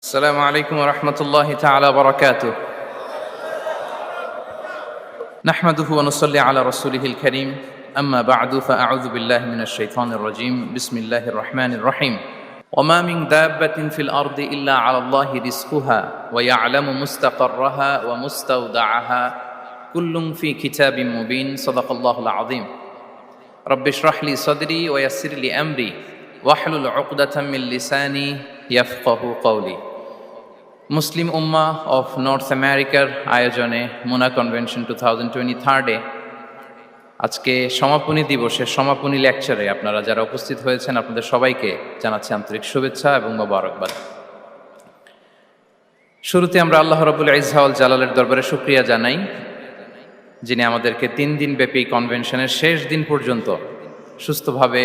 السلام عليكم ورحمة الله تعالى وبركاته. نحمده ونصلي على رسوله الكريم. أما بعد فأعوذ بالله من الشيطان الرجيم. بسم الله الرحمن الرحيم. وما من دابة في الأرض إلا على الله رزقها ويعلم مستقرها ومستودعها كل في كتاب مبين. صدق الله العظيم. رب اشرح لي صدري ويسر لي أمري واحلل عقدة من لساني يفقه قولي. Muslim Ummah of north আমেরিকার আয়োজনে মুনা convention 2023 আজকে সমাপনী দিবসের সমাপনী লেকচারে আপনারা যারা উপস্থিত হয়েছেন আপনাদের সবাইকে জানাচ্ছি আন্তরিক শুভেচ্ছা এবং মোবারকবাদ। শুরুতে আমরা আল্লাহ রাব্বুল ইজ্জা ওয়াল জালালের দরবারে শুকরিয়া জানাই, যিনি আমাদেরকে 3 দিন ব্যাপী কনভেনশনের শেষ দিন পর্যন্ত সুস্থভাবে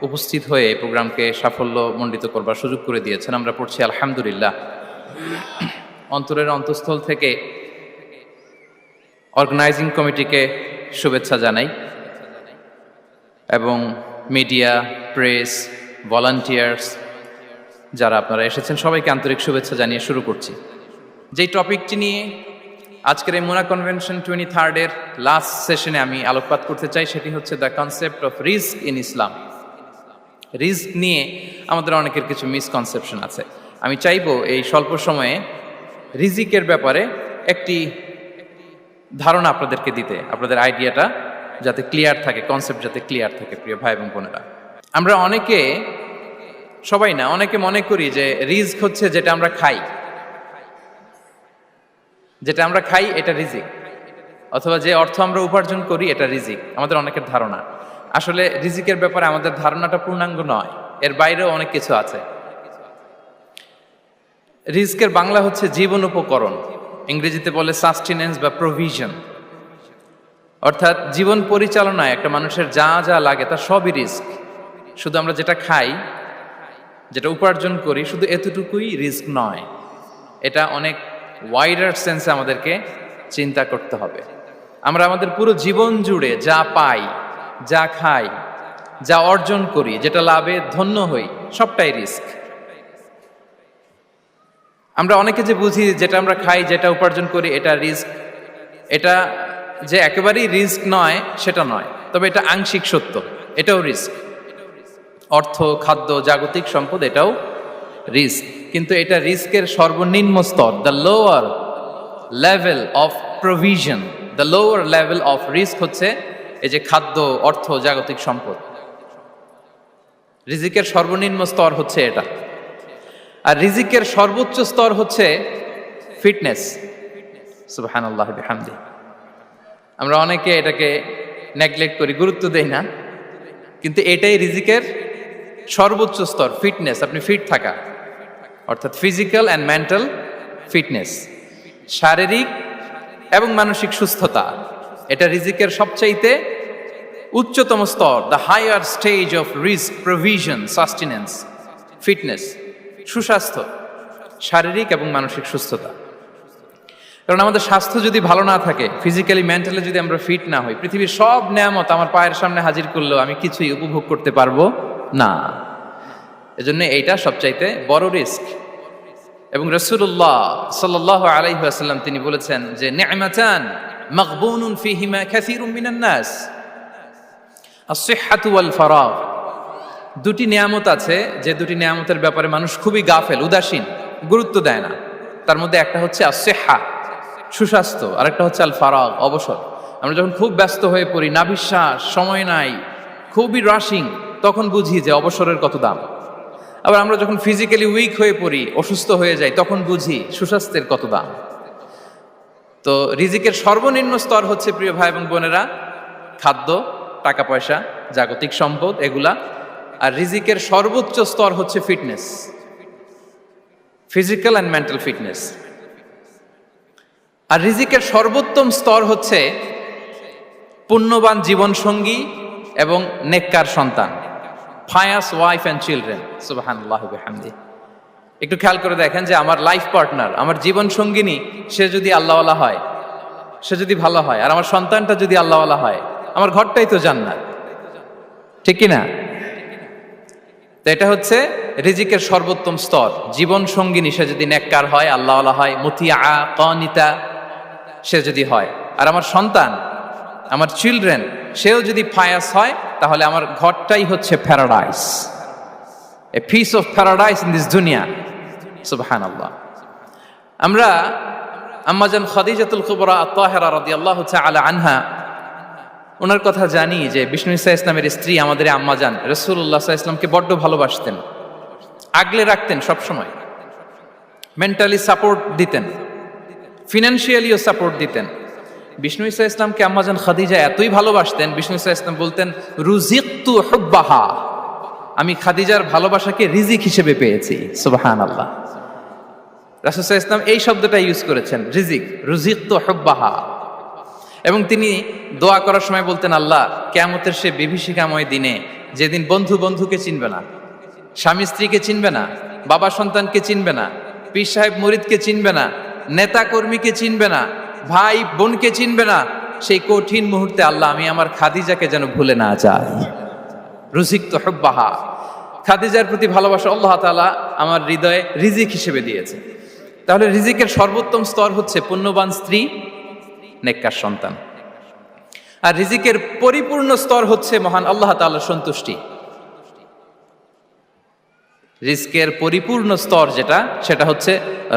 উপস্থিত হয়ে এই প্রোগ্রামকে সাফল্যমণ্ডিত করবার সুযোগ করে দিয়েছেন। আমরা পড়ছি আলহামদুলিল্লাহ। অন্তরের অন্তঃস্থল থেকে অর্গানাইজিং কমিটিকে শুভেচ্ছা জানাই এবং মিডিয়া, প্রেস, ভলান্টিয়ার্স যারা আপনারা এসেছেন সবাইকে আন্তরিক শুভেচ্ছা জানিয়ে শুরু করছি। যেই টপিকটি নিয়ে আজকের এই মুনা কনভেনশন 23 লাস্ট সেশনে আমি আলোকপাত করতে চাই সেটি হচ্ছে the concept of risk in Islam. Risk নিয়ে আমাদের অনেকের কিছু মিসকনসেপশন আছে। আমি চাইবো এই স্বল্প সময়ে রিজিকের ব্যাপারে একটি ধারণা আপনাদেরকে দিতে, আপনাদের আইডিয়াটা যাতে ক্লিয়ার থাকে, কনসেপ্ট যাতে ক্লিয়ার থাকে। প্রিয় ভাই এবং বোনেরা, আমরা অনেকে, সবাই না, অনেকে মনে করি যে রিস্ক হচ্ছে যেটা আমরা খাই, যেটা আমরা খাই এটা রিজিক, অথবা যে অর্থ আমরা উপার্জন করি এটা রিজিক। আমাদের অনেকের ধারণা। আসলে রিজিকের ব্যাপারে আমাদের ধারণাটা পূর্ণাঙ্গ নয়, এর বাইরেও অনেক কিছু আছে। রিস্কের বাংলা হচ্ছে জীবন উপকরণ, ইংরেজিতে বলে সাস্টেনেন্স বা প্রভিশন। অর্থাৎ জীবন পরিচালনায় একটা মানুষের যা যা লাগে তার সবই রিস্ক। শুধু আমরা যেটা খাই, যেটা উপার্জন করি, শুধু এতটুকুই রিস্ক নয়। এটা অনেক ওয়াইডার সেন্সে আমাদেরকে চিন্তা করতে হবে। আমরা আমাদের পুরো জীবন জুড়ে যা পাই, যা খাই, যা অর্জন করি, যেটা লাভে ধন্য হই, সবটাই রিস্ক। আমরা অনেকে যে বুঝি যেটা আমরা খাই, যেটা উপার্জন করি এটা রিস্ক, এটা যে একেবারেই রিস্ক নয় সেটা নয়, তবে এটা আংশিক সত্য, এটাও রিস্ক। অর্থ, খাদ্য, জাগতিক সম্পদ এটাও রিস্ক, কিন্তু এটা রিস্কের সর্বনিম্ন স্তর, the lower level of provision, the lower level of risk হচ্ছে এই যে খাদ্য, অর্থ, জাগতিক সম্পদ। রিজিকের সর্বনিম্ন স্তর হচ্ছে এটা। আর রিজিকের সর্বোচ্চ স্তর হচ্ছে ফিটনেস। সুবহানাল্লাহ বিহামদি। আমরা অনেকে এটাকে নেগলেক্ট করি, গুরুত্ব দেই না, কিন্তু এটাই রিজিকের সর্বোচ্চ স্তর, ফিটনেস। আপনি ফিট থাকা, অর্থাৎ ফিজিক্যাল অ্যান্ড মেন্টাল ফিটনেস, শারীরিক এবং মানসিক সুস্থতা, এটা রিজিকের সবচাইতে উচ্চতম স্তর, দ্য হায়ার স্টেজ অফ রিস্ক, প্রভিশন, সাস্টেনেন্স, ফিটনেস, সুস্বাস্থ্য, শারীরিক এবং মানসিক সুস্থতা। কারণ আমাদের স্বাস্থ্য যদি ভালো না থাকে, ফিজিক্যালি মেন্টালি যদি আমরা ফিট না হই, পৃথিবীর সব নেয়ামত আমার পায়ের সামনে হাজির করলেও আমি কিছুই উপভোগ করতে পারবো না। এজন্য এইটা সবচাইতে বড় রিস্ক। এবং রাসূলুল্লাহ সাল্লাল্লাহু আলাইহি ওয়াসাল্লাম তিনি বলেছেন যে নি'মাতান মাগবুনুন ফীহিমা কাসীরুম মিনান নাস, আস-সিহহাতু ওয়াল ফারাগ। দুটি নিয়ামত আছে যে দুটি নিয়ামতের ব্যাপারে মানুষ খুবই গাফেল, উদাসীন, গুরুত্ব দেয় না। তার মধ্যে একটা হচ্ছে আস-সিহহা, সুস্বাস্থ্য, আর একটা হচ্ছে আল ফারাগ, অবসর। আমরা যখন খুব ব্যস্ত হয়ে পড়ি, নাভিশ্বাস, সময় নাই, খুবই রাশিং, তখন বুঝি যে অবসরের কত দাম। আবার আমরা যখন ফিজিক্যালি উইক হয়ে পড়ি, অসুস্থ হয়ে যাই, তখন বুঝি সুস্বাস্থ্যের কত দাম। তো রিজিকের সর্বনিম্ন স্তর হচ্ছে, প্রিয় ভাই এবং বোনেরা, খাদ্য, টাকা পয়সা, জাগতিক সম্পদ, এগুলা। আর রিজিকের সর্বোচ্চ স্তর হচ্ছে fitness, physical and mental fitness. আর রিজিকের সর্বোত্তম স্তর হচ্ছে পুণ্যবান জীবন সঙ্গী এবং নেককার সন্তান, ফায়াস ওয়াইফ অ্যান্ড চিলড্রেন। সুবহানাল্লাহ বিহামদি। একটু খেয়াল করে দেখেন যে আমার লাইফ পার্টনার, আমার জীবন সঙ্গিনী, সে যদি আল্লাহওয়ালা হয়, সে যদি ভালো হয়, আর আমার সন্তানটা যদি আল্লাহওয়ালা হয়, আমার ঘরটাই তো জান্নাত, ঠিক কি না? তো এটা হচ্ছে রিজিকের সর্বোত্তম স্তর। জীবন সঙ্গিনী সে যদি নেককার হয়, আল্লাহওয়ালা হয়, মুতিয়া কানিতা সে যদি হয়, আর আমার সন্তান, আমার চিলড্রেন, সেও যদি ফায়াস হয়, তাহলে আমার ঘরটাই হচ্ছে paradise, a piece of paradise in this দুনিয়া। সুবহানাল্লাহ। আমরা আম্মাজান খাদিজাতুল কুবরা আত-তাহেরা রাদিয়াল্লাহু তাআলা আনহা, ওনার কথা জানি যে বিষ্ণু ঈসা ইসলামের স্ত্রী আমাদের আম্মাজান রাসূলুল্লাহ সাল্লাল্লাহু আলাইহি ওয়াসাল্লামকে বড্ড ভালোবাসতেন, আগলে রাখতেন, সবসময় মেন্টালি সাপোর্ট দিতেন, ফিনান্সিয়ালিও সাপোর্ট দিতেন। বিষ্ণু ঈসা ইসলামকে আম্মাজান খাদিজা এতই ভালোবাসতেন, বিষ্ণু ঈসা ইসলাম বলতেন রুজিকতু হুব্বাহা, আমি খাদিজার ভালোবাসাকে রিজিক হিসেবে পেয়েছি। সুবহানাল্লাহ। রাসূল সাল্লাল্লাহু আলাইহি ওয়াসাল্লাম এই শব্দটা ইউজ করেছেন, রিজিক, রুজিকতু হুব্বাহা। এবং তিনি দোয়া করার সময় বলতেন, আল্লাহ, কিয়ামতের সে বিভীষিকাময় দিনে, যেদিন বন্ধু বন্ধুকে চিনবে না, স্বামী স্ত্রীকে চিনবে না, বাবা সন্তানকে চিনবে না, পীর সাহেব মুরিদকে চিনবে না, নেতা কর্মীকে চিনবে না, ভাই বোনকে চিনবে না, সেই কঠিন মুহূর্তে আল্লাহ আমি আমার খাদিজাকে যেন ভুলে না যাই। রুজিকতু হুব্বাহা, খাদিজার প্রতি ভালোবাসা আল্লাহ তাআলা আমার হৃদয়ে রিজিক হিসেবে দিয়েছে। তাহলে রিজিকের সর্বোত্তম স্তর হচ্ছে পুণ্যবান স্ত্রী, নেককার সন্তান। আর রিজিকের পরিপূর্ণ স্তর হচ্ছে মহান আল্লাহ তাআলার সন্তুষ্টি। রিজকের পরিপূর্ণ স্তর যেটা, সেটা হচ্ছে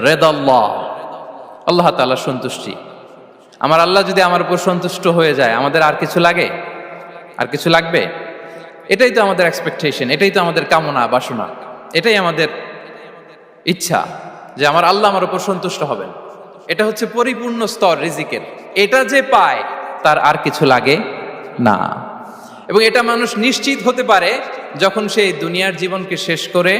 রিদাল্লাহ, আল্লাহ তাআলার সন্তুষ্টি। আমার আল্লাহ যদি আমার উপর সন্তুষ্ট হয়ে যায়, আমাদের আর কিছু লাগে? আর কিছু লাগবে? এটাই তো আমাদের এক্সপেকটেশন, এটাই তো আমাদের কামনা বাসনা, এটাই আমাদের ইচ্ছা যে আমার আল্লাহ আমার উপর সন্তুষ্ট হবেন। এটা হচ্ছে পরিপূর্ণ স্তর রিজিকের। এটা যে পায় তার আর কিছু লাগে না। এবং এটা মানুষ নিশ্চিত হতে পারে যখন সে দুনিয়ার জীবনকে শেষ করে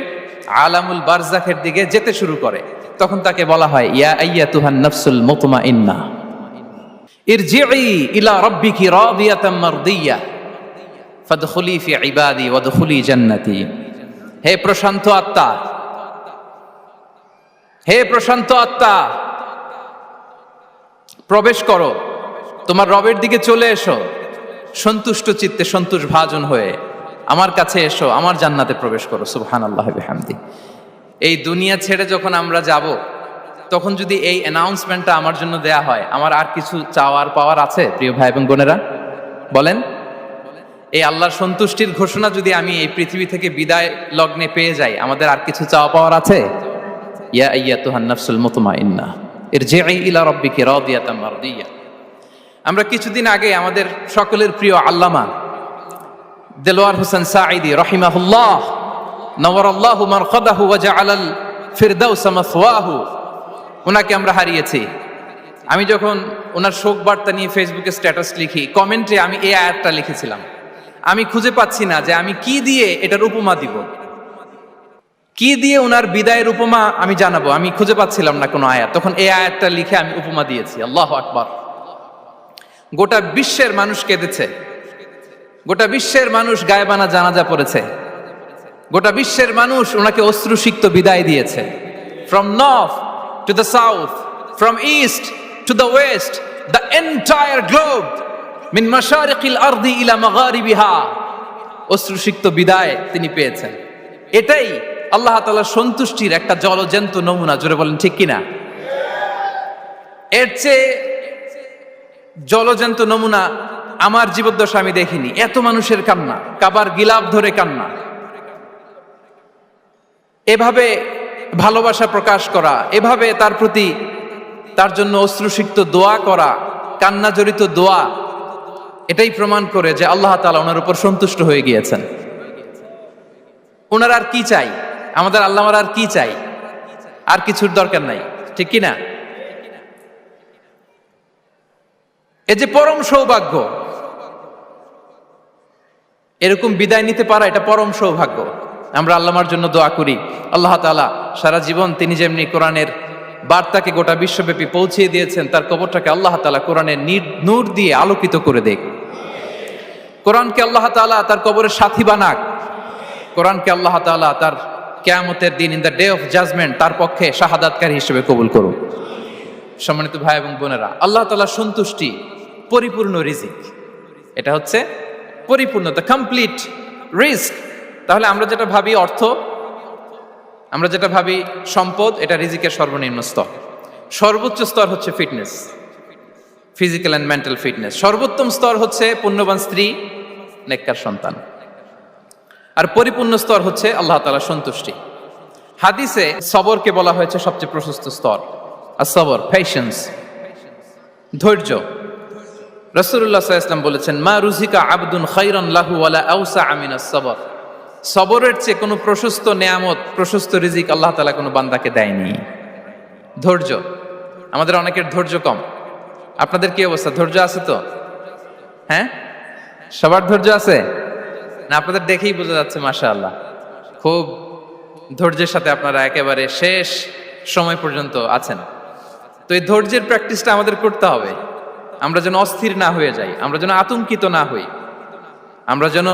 আলামুল বারজাখের দিকে যেতে শুরু করে। তখন তাকে বলা হয়, ইয়া আইয়াতুহান নাফসুল মুতমাইন্নাহ ইরজিই ইলা রাব্বিকি রাদিয়াতাম মারদিয়াহ ফাদখুলি ফি ইবাদি ওয়াদখুলি জান্নাতি। হে প্রশান্ত আত্মা, হে প্রশান্ত আত্মা, প্রবেশ করো, তোমার রবের দিকে চলে এসো, সন্তুষ্ট চিত্তে, সন্তোষ ভাজন হয়ে আমার কাছে এসো, আমার জান্নাতে প্রবেশ করো। সুবহানাল্লাহি ওয়া বিহামদি। এই দুনিয়া ছেড়ে যখন আমরা যাব, তখন যদি এই অ্যানাউন্সমেন্টটা আমার জন্য দেয়া হয়, আমার আর কিছু চাওয়ার পাওয়ার আছে? প্রিয় ভাই এবং বোনেরা বলেন, এই আল্লাহর সন্তুষ্টির ঘোষণা যদি আমি এই পৃথিবী থেকে বিদায় লগ্নে পেয়ে যাই, আমাদের আর কিছু চাওয়া পাওয়ার আছে? ইয়া আইয়াতুহান নাফসুল মুতমাইন্নাহ ইরজিই ইলা রাব্বিকি রাদিয়াতাম মারদিয়াহ। আমরা কিছুদিন আগে আমাদের সকলের প্রিয় আল্লামা দেলোয়ার হোসেন সাঈদী রাহিমাহুল্লাহ নওয়ারাল্লাহু মারকাদাহু ওয়া জাআলাল ফিরদাউস মাসওয়াহু, ওনাকে আমরা হারিয়েছি। আমি যখন ওনার শোক বার্তা নিয়ে ফেসবুকে স্ট্যাটাস লিখি, কমেন্টে আমি এই আয়াতটা লিখেছিলাম। আমি খুঁজে পাচ্ছি না যে আমি কি দিয়ে এটার উপমা দিব, কি দিয়ে ওনার বিদায়ের উপমা আমি জানাবো। আমি খুঁজে পাচ্ছিলাম না কোনো আয়াত। তখন এই আয়াতটা লিখে আমি উপমা দিয়েছি। আল্লাহু আকবার। গোটা বিশ্বের মানুষ কেঁদেছে, গোটা বিশ্বের মানুষ গায়েবানা জানাজা পড়েছে, গোটা বিশ্বের মানুষ ওনাকে অশ্রুসিক্ত বিদায় দিয়েছে। From north to the south, from east to the west, the entire globe, মিন মাশারিকিল আরদি ইলা মাগারিবিহা, অশ্রুসিক্ত বিদায় তিনি পেয়েছেন। এটাই আল্লাহ তাআলার সন্তুষ্টির একটা জলজ্যান্ত নমুনা। জোরে বলেন ঠিক কিনা? এর চেয়ে জলজ্যান্ত নমুনা আমার জীবদ্দশা আমি দেখিনি। এত মানুষের কান্না, কাবার গিলাফ ধরে কান্না, এভাবে ভালোবাসা প্রকাশ করা, এভাবে তার প্রতি, তার জন্য অশ্রুসিক্ত দোয়া করা, কান্না জড়িত দোয়া, এটাই প্রমাণ করে যে আল্লাহ তাআলা ওনার উপর সন্তুষ্ট হয়ে গিয়েছেন। ওনার আর কি চাই? আমাদের আল্লাহর আর কি চাই? আর কিছুর দরকার নাই, ঠিক কিনা? এই যে পরম সৌভাগ্য, এরকম বিদায় নিতে পারা, এটা পরম সৌভাগ্য। আমরা আল্লাহর জন্য দোয়া করি, আল্লাহ তাআলা সারা জীবন তিনি যেমনি কোরআনের বার্তাকে গোটা বিশ্বব্যাপী পৌঁছিয়ে দিয়েছেন, তার কবরটাকে আল্লাহ তাআলা কোরআনের নূর দিয়ে আলোকিত করে দেখ। কোরআনকে আল্লাহ তাআলা তার কবরের সাথী বানাক। কোরআনকে আল্লাহ তাআলা তার কিয়ামতের দিন, in the day of judgement, তার পক্ষে শাহাদাতকারী হিসেবে কবুল করুন। সম্মানিত ভাই এবং বোনেরা, আল্লাহ তাআলার সন্তুষ্টি পরিপূর্ণ রিজিক, এটা হচ্ছে পরিপূর্ণ, দ্য কমপ্লিট রিস্ক। তাহলে আমরা যেটা ভাবি অর্থ, আমরা যেটা ভাবি সম্পদ, এটা রিজিকের সর্বনিম্ন স্তর। সর্বোচ্চ স্তর হচ্ছে fitness, physical and mental fitness. সর্বোত্তম স্তর হচ্ছে পুণ্যবান স্ত্রী, নেককার সন্তান। আর পরিপূর্ণ স্তর হচ্ছে আল্লাহ তাআলার সন্তুষ্টি। হাদিসে সবরকে বলা হয়েছে সবচেয়ে প্রশস্ত স্তর। আর সবর, পেশেন্স, ধৈর্য। রাসূলুল্লাহ সাল্লাল্লাহু আলাইহি ওয়াসাল্লাম বলেছেন, মা রুজিকা আবদুন খায়রান লাহু ওয়ালা আওসা মিনাস সবর। সবরের চেয়ে কোনো প্রশস্ত নেয়ামত, প্রশস্ত রিজিক আল্লাহ তাআলা কোনো বান্দাকে দেয়নি। ধৈর্য। আমাদের অনেকের ধৈর্য কম। আপনাদের কি অবস্থা? ধৈর্য আছে তো? হ্যাঁ, সবার ধৈর্য আছে না? আপনাদের দেখেই বোঝা যাচ্ছে মাশাআল্লাহ, খুব ধৈর্যের সাথে আপনারা একেবারে শেষ সময় পর্যন্ত আছেন। তো এই ধৈর্যের প্র্যাকটিসটা আমাদের করতে হবে। আমরা যেন অস্থির না হয়ে যাই, আমরা যেন আতঙ্কিত না হই, আমরা যেন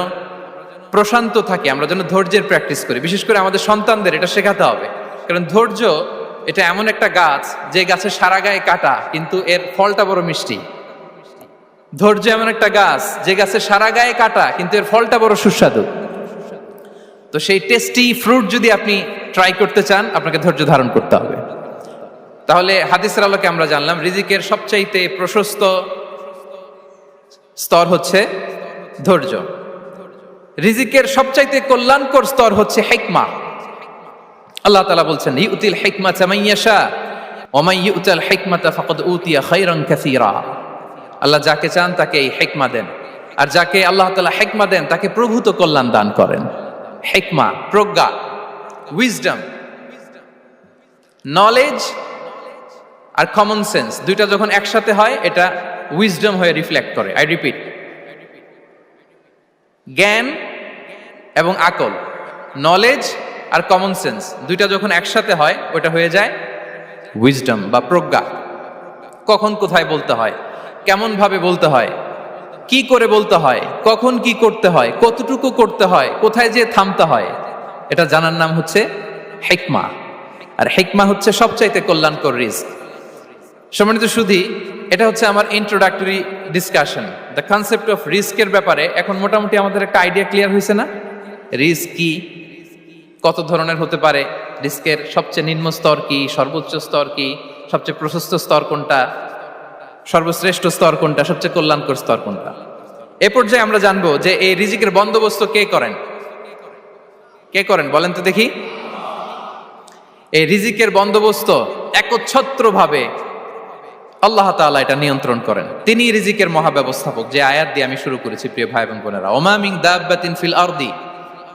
প্রশান্ত থাকি, আমরা যেন ধৈর্যের প্র্যাকটিস করি। বিশেষ করে আমাদের সন্তানদের এটা শেখাতে হবে। কারণ ধৈর্য এটা এমন একটা গাছ, যে গাছের সারা গায়ে কাটা কিন্তু এর ফলটা বড় মিষ্টি। ধৈর্য এমন একটা গাছ, যে গাছের সারা গায়ে কাটা কিন্তু এর ফলটা বড় সুস্বাদু। তো সেই টেস্টি ফ্রুট যদি আপনি ট্রাই করতে চান, আপনাকে ধৈর্য ধারণ করতে হবে। তাহলে হাদিসের আলোকে আমরা জানলাম রিজিকের সবচাইতে প্রশস্ত স্তর হচ্ছে ধৈর্য। রিজিকের সবচাইতে কল্যাণকর স্তর হচ্ছে হিকমা। আল্লাহ তাআলা বলছেন, ইউতিল হিকমাতা মান ইয়াশা ওয়া মান ইউতাল হিকমাতা ফাকাদ উতিয়া খায়রান কাসীরা। আল্লাহ যাকে চান তাকে এই হিকমা দেন, আর যাকে আল্লাহ তাআলা হিকমা দেন তাকে প্রভূত কল্যাণ দান করেন। হিকমা, প্রজ্ঞা, উইজডম, নলেজ আর কমন সেন্স দুইটা যখন একসাথে হয়, এটা উইজডম হয়ে রিফ্লেক্ট করে। আই রিপিট, জ্ঞান এবং আকল, নলেজ আর কমন সেন্স দুইটা যখন একসাথে হয়, ওটা হয়ে যায় উইজডম বা প্রজ্ঞা। কখন কোথায় বলতে হয়, কেমন ভাবে বলতে হয়, কি করে বলতে হয়, কখন কি করতে হয়, কতটুকু করতে হয়, কোথায় যে থামতে হয়, এটা জানার নাম হচ্ছে হিকমা। আর হিকমা হচ্ছে সবচাইতে কল্যাণকর রিস্ক। সম্মানিত সুধী, এটা হচ্ছে আমার introductory discussion. The concept of রিস্কের ব্যাপারে এখন মোটামুটি আমাদের একটা আইডিয়া ক্লিয়ার হয়েছে না? রিস্ক কি, কত ধরনের হতে পারে, রিস্কের সবচেয়ে নিম্ন স্তর কি, সর্বোচ্চ স্তর কি, সবচেয়ে প্রশস্ত স্তর কোনটা, সর্বশ্রেষ্ঠ স্তর কোনটা, সবচেয়ে কল্যাণকর স্তর কোনটা। এ পর্যায়ে আমরা জানবো যে এই রিজিকের বন্দোবস্ত কে করেন। কে করেন বলেন তো দেখি? এই রিজিকের বন্দোবস্ত একচ্ছত্রভাবে আল্লাহ তাআলা এটা নিয়ন্ত্রণ করেন। তিনি রিজিকের মহাব্যবস্থাপক। যে আয়াত দিয়ে আমি শুরু করেছি, প্রিয় ভাই এবং বোনেরা, ওমা মিন দাব্বাতিন ফিল আরদি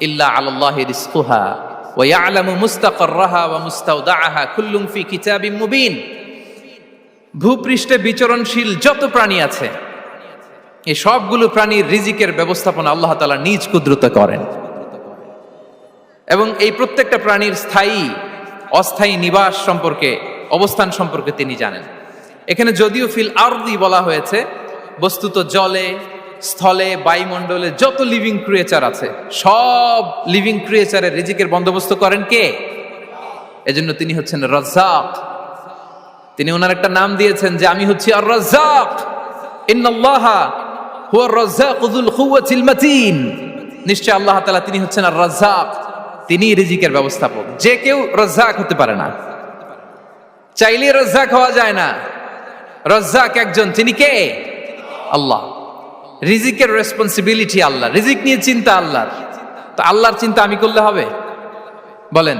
ইল্লা আলাল্লাহি রিজকুহা ওয়া ইয়ালামু মুস্তাকাররাহা ওয়া মুস্তাওদাআহা কুল্লুম ফি কিতাবিম মুবিন। ভূপৃষ্ঠে বিচরণশীল যত প্রাণী আছে, এই সবগুলো প্রাণীর রিজিকের ব্যবস্থাপনা আল্লাহ তাআলা নিজ কুদরতে করেন। এবং এই প্রত্যেকটা প্রাণীর স্থায়ী অস্থায়ী নিবাস সম্পর্কে, অবস্থান সম্পর্কে তিনি জানেন। এখানে যদিও ফিল আরদি বলা হয়েছে, বস্তুত জলে, স্থলে, বায়ুমণ্ডলে যত লিভিং ক্রিয়েচার আছে, সব লিভিং ক্রিয়েচারের রিজিকের বন্দোবস্ত করেন কে? এজন্য তিনি হচ্ছেন রাজ্জাক। তিনি ওনার একটা নাম দিয়েছেন যে আমি হচ্ছি আর রাজ্জাক, ইন্নাল্লাহা হুয়ার রাজ্জাকু যুল কুওয়াতিল মাতিন। নিশ্চয় আল্লাহ তাআলা তিনি হচ্ছেন আর রাজ্জাক, তিনি রিজিকের ব্যবস্থাপক। যে কেউ রাজ্জাক হতে পারে না, চাইলে রাজ্জাক হওয়া যায় না। রাজ্জাক একজন, তিনি কে? আল্লাহ। রিজিকের রেসপন্সিবিলিটি আল্লাহ, রিজিক নিয়ে চিন্তা আল্লাহর। তো আল্লাহর চিন্তা আমি করলে হবে? বলেন,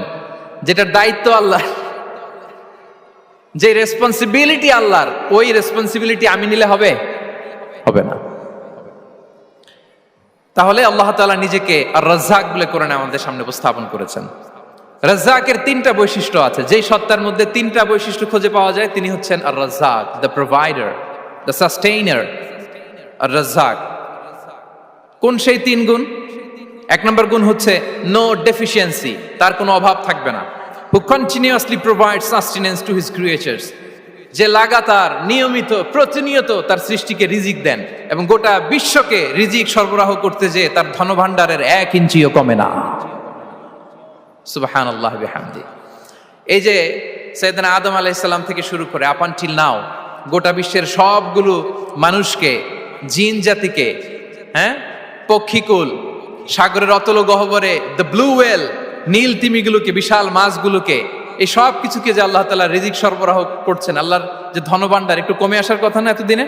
যেটার দায়িত্ব আল্লাহ, যে রেসপন্সিবিলিটি আল্লাহর, ওই রেসপন্সিবিলিটি আমি নিলে হবে? হবে না। তাহলে আল্লাহ তাআলা নিজেকে আর রাজ্জাক বলে কোরআনে আমাদের সামনে উপস্থাপন করেছেন। রাজ্জাকের তিনটা বৈশিষ্ট্য আছে। যেই সত্তার মধ্যে তিনটা বৈশিষ্ট্য খুঁজে পাওয়া যায়, তিনি হচ্ছেন আর রাজ্জাক, দ্য প্রোভাইডার, দ্য সাস্টেইনার। আর রাজ্জাক কোন সেই তিন গুণ? এক নম্বর গুণ হচ্ছে নো ডেফিসিয়েন্সি, তার কোনো অভাব থাকবে না। হু continuously provide sustenance to his creatures, যে লাগাতার, নিয়মিত, প্রতিনিয়ত তার সৃষ্টিকে রিজিক দেন এবং গোটা বিশ্বকে রিজিক সরবরাহ করতে যে তার ধনভাণ্ডারের 1 ইঞ্চিও কমে না। সুবহানাল্লাহ বিহামদি। এই যে সাইয়েদনা আদম আলাইহিস সালাম থেকে শুরু করে আপ আনটিল নাও গোটা বিশ্বের সবগুলো মানুষকে, জিন জাতিকে, পক্ষীকুল, সাগরের অতল গহ্বরে দ্য ব্লু ওয়েল, নীল তিমিগুলোকে, বিশাল মাছগুলোকে, এই সব কিছুকে যে আল্লাহ তাআলা রিজিক সরবরাহ করছেন, আল্লাহর যে ধনভাণ্ডার একটু কমে আসার কথা না এতদিনে?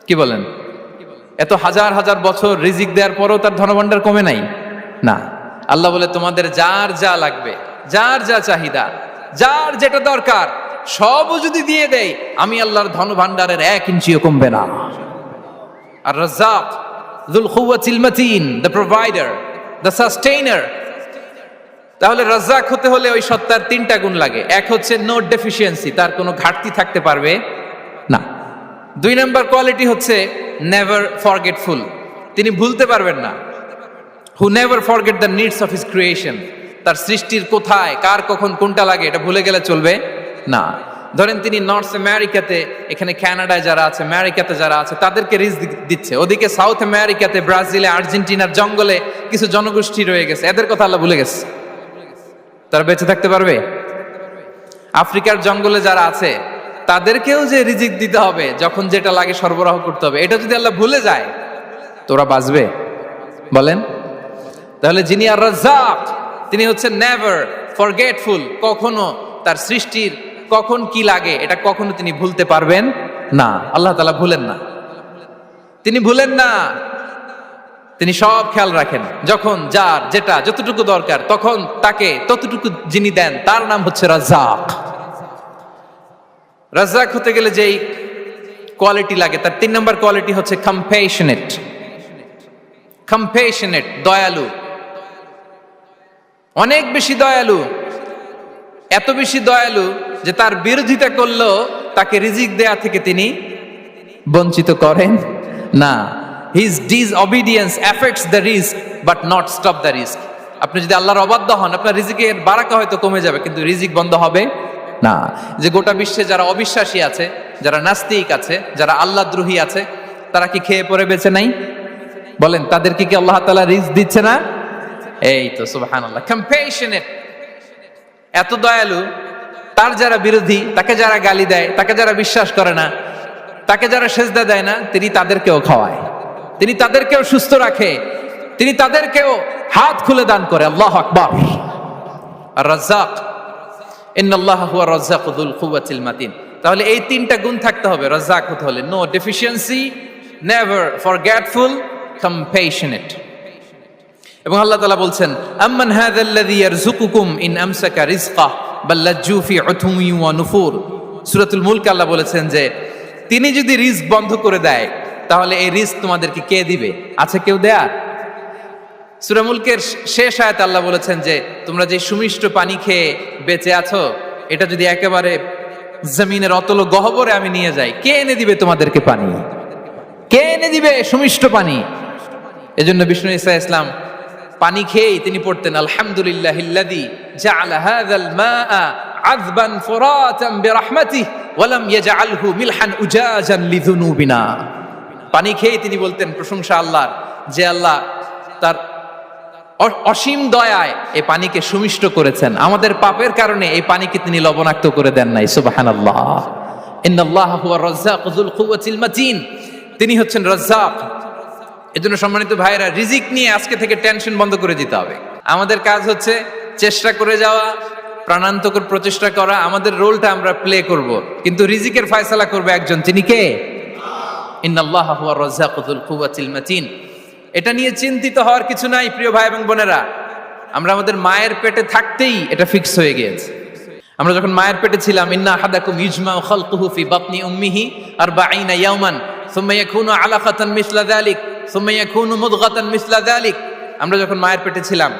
কি বলেন? এত হাজার হাজার বছর রিজিক দেওয়ার পরও তার ধনভাণ্ডার কমে নাই? না। আল্লাহ বলে তোমাদের যার যা লাগবে, যার যা চাহিদা, যার যেটা দরকার সবও যদি দিয়ে দেয়, আমি আল্লাহর ধনভাণ্ডারের 1 ইঞ্চিও কমবে না। আর Razzak যুল কুওয়াতিল মাতিন, the provider, the sustainer. তাহলে রাজ্জাক হতে হলে ওই সত্তার 3টা গুণ লাগে। এক হচ্ছে নো ডেফিসিয়েন্সি, তার কোনো ঘাটতি থাকতে পারবে না। 2 নম্বর কোয়ালিটি হচ্ছে নেভার ফরগেটফুল, তিনি ভুলতে পারবেন না। Who never forget the needs of his creation, তার সৃষ্টির কোথায় কার কখন কোনটা লাগে এটা ভুলে গেলে চলবে না। ধরেন তিনি নর্থ আমেরিকাতে, এখানে কানাডায় যারা আছে, আমেরিকাতে যারা আছে, তাদেরকে রিজিক দিচ্ছে। ওদিকে সাউথ আমেরিকাতে, ব্রাজিলে, আর্জেন্টিনার জঙ্গলে কিছু জনগোষ্ঠী রয়ে গেছে, এদের কথা আল্লাহ ভুলে গেছে। তারা বেঁচে থাকতে পারবে? আফ্রিকার জঙ্গলে যারা আছে তাদেরকেও যে রিজিক দিতে হবে, যখন যেটা লাগে সরবরাহ করতে হবে, এটা যদি আল্লাহ ভুলে যায় তোরা বাঁচবে? বলেন। তাহলে যিনি আর রাজ্জাক, তিনি হচ্ছেন নেভার ফরগেটফুল, কখনো তার সৃষ্টির কখন কি লাগে এটা কখনো তিনি ভুলতে পারবেন না। আল্লাহ তাআলা ভুলেন না, তিনি ভুলেন না, তিনি সব খেয়াল রাখেন। যখন যার যেটা যতটুকু দরকার তখন তাকে ততটুকু যিনি দেন তার নাম হচ্ছে রাজ্জাক। রাজ্জাক হতে গেলে যেই কোয়ালিটি লাগে, তার 3 নম্বর কোয়ালিটি হচ্ছে কম্প্যাশনেট। কম্প্যাশনেট, দয়ালু, অনেক বেশি দয়ালু। এত বেশি দয়ালু যে তার বিরোধিতা করলেও তাকে রিজিক দেয়া থেকে তিনি বঞ্চিত করেন না। His disobedience affects the risk but not stop the risk. আপনি যদি আল্লাহর অবাধ্য হন, আপনার রিজিকের বারাকা হয়তো কমে যাবে, কিন্তু রিজিক বন্ধ হবে না। যে গোটা বিশ্বে যারা অবিশ্বাসী আছে, যারা নাস্তিক আছে, যারা আল্লাহদ্রোহী আছে, তারা কি খেয়ে পরে বেঁচে নাই? বলেন, তাদেরকে কি আল্লাহ তাআলা রিজিক দিচ্ছে না? এই তো সুবহানাল্লাহ। কম্প্যাশনেট, এত দয়ালু, তার যারা বিরোধী, তাকে যারা গালি দেয়, তাকে যারা বিশ্বাস করে না, তাকে যারা সেজদা দেয় না, তিনি তাদেরকেও খাওয়ায়, তিনি তাদেরকেও সুস্থ রাখে, তিনি তাদেরকেও হাত খুলে দান করে। আল্লাহু আকবার। আর রাজ্জাক, ইন্নাল্লাহা হুয়া রাজ্জাকু যুল কুওয়াতিল মাতিন। তাহলে এই 3টা গুণ থাকতে হবে রাজ্জাক হতে হলে। No deficiency, never forgetful, compassionate. এবং আল্লাহ তাআলা বলছেন, আম্মান হাযাল্লাযী ইয়ারযুকুকুম ইন আমসাকা রিজকাহ বাল লাজ্জু ফি উতুওয়ি ওয়া নুফুর। সূরাতুল মুলক আল্লাহ বলেছেন যে তিনি যদি রিজক বন্ধ করে দেয় তাহলে এই রিজক তোমাদেরকে কে দিবে? আছে কেউ দেয়ার? সূরা মুলকের শেষ আয়াতে আল্লাহ বলেছেন যে তোমরা যে সুমিষ্ট পানি খেয়ে বেঁচে আছো, এটা যদি একেবারে জমিনের অতল গহ্বরে আমি নিয়ে যাই, কে এনে দিবে তোমাদেরকে পানি? কে এনে দিবে সুমিষ্ট পানি? এজন্য বিষ্ণু ঈসা ইসলাম পানি খেয়েই তিনি পড়তেন, আলহামদুলিল্লাহিল্লাযী জাআলা হাযাল মাআ আযবান ফুরাতান বিরাহমাতিহি ওয়া লাম ইয়াজআলহু মিলহান উজাজান লিযুনুবিনা। পানি খেয়েই তিনি বলতেন প্রশংসা আল্লাহর, যে আল্লাহ তার অসীম দয়ায় এই পানিকে সুমিষ্ট করেছেন, আমাদের পাপের কারণে এই পানিকে তিনি লবণাক্ত করে দেন নাই। সুবহানাল্লাহ। ইন্নাল্লাহা হুয়ার রাজ্জাকু যুল কুওয়াতিল মাতিন, তিনি হচ্ছেন রাজ্জাক। এজন্য সম্মানিত ভাইরা, রিজিক নিয়ে আজকে থেকে টেনশন বন্ধ করে দিতে হবে। আমাদের কাজ হচ্ছে চেষ্টা করে যাওয়া, প্রাণান্তকর প্রচেষ্টা করা, আমাদের রোলটা আমরা প্লে করব, কিন্তু রিজিকের ফয়সালা করবে একজন, তিনি কে? ইন্নাল্লাহা হুয়ার রাজ্জাকু যুল কুওয়াতিল মাতিন। এটা নিয়ে চিন্তিত হওয়ার কিছু নাই প্রিয় ভাই এবং বোনেরা। আমরা আমাদের মায়ের পেটে থাকতেই এটা ফিক্স হয়ে গিয়েছে। আমরা যখন মায়ের পেটে ছিলাম, ইন্না আহাদাকুম ইজমাউ খালকুহু ফি বাতনি উম্মিহি 40 ইয়াওমান সুম্মা ইয়াকুনু আলাকাতান মিসলা যালিক সুম্মা ইয়াকুনু মুদগাতান মিসলা যালিক। আমরা যখন মায়ের পেটে ছিলাম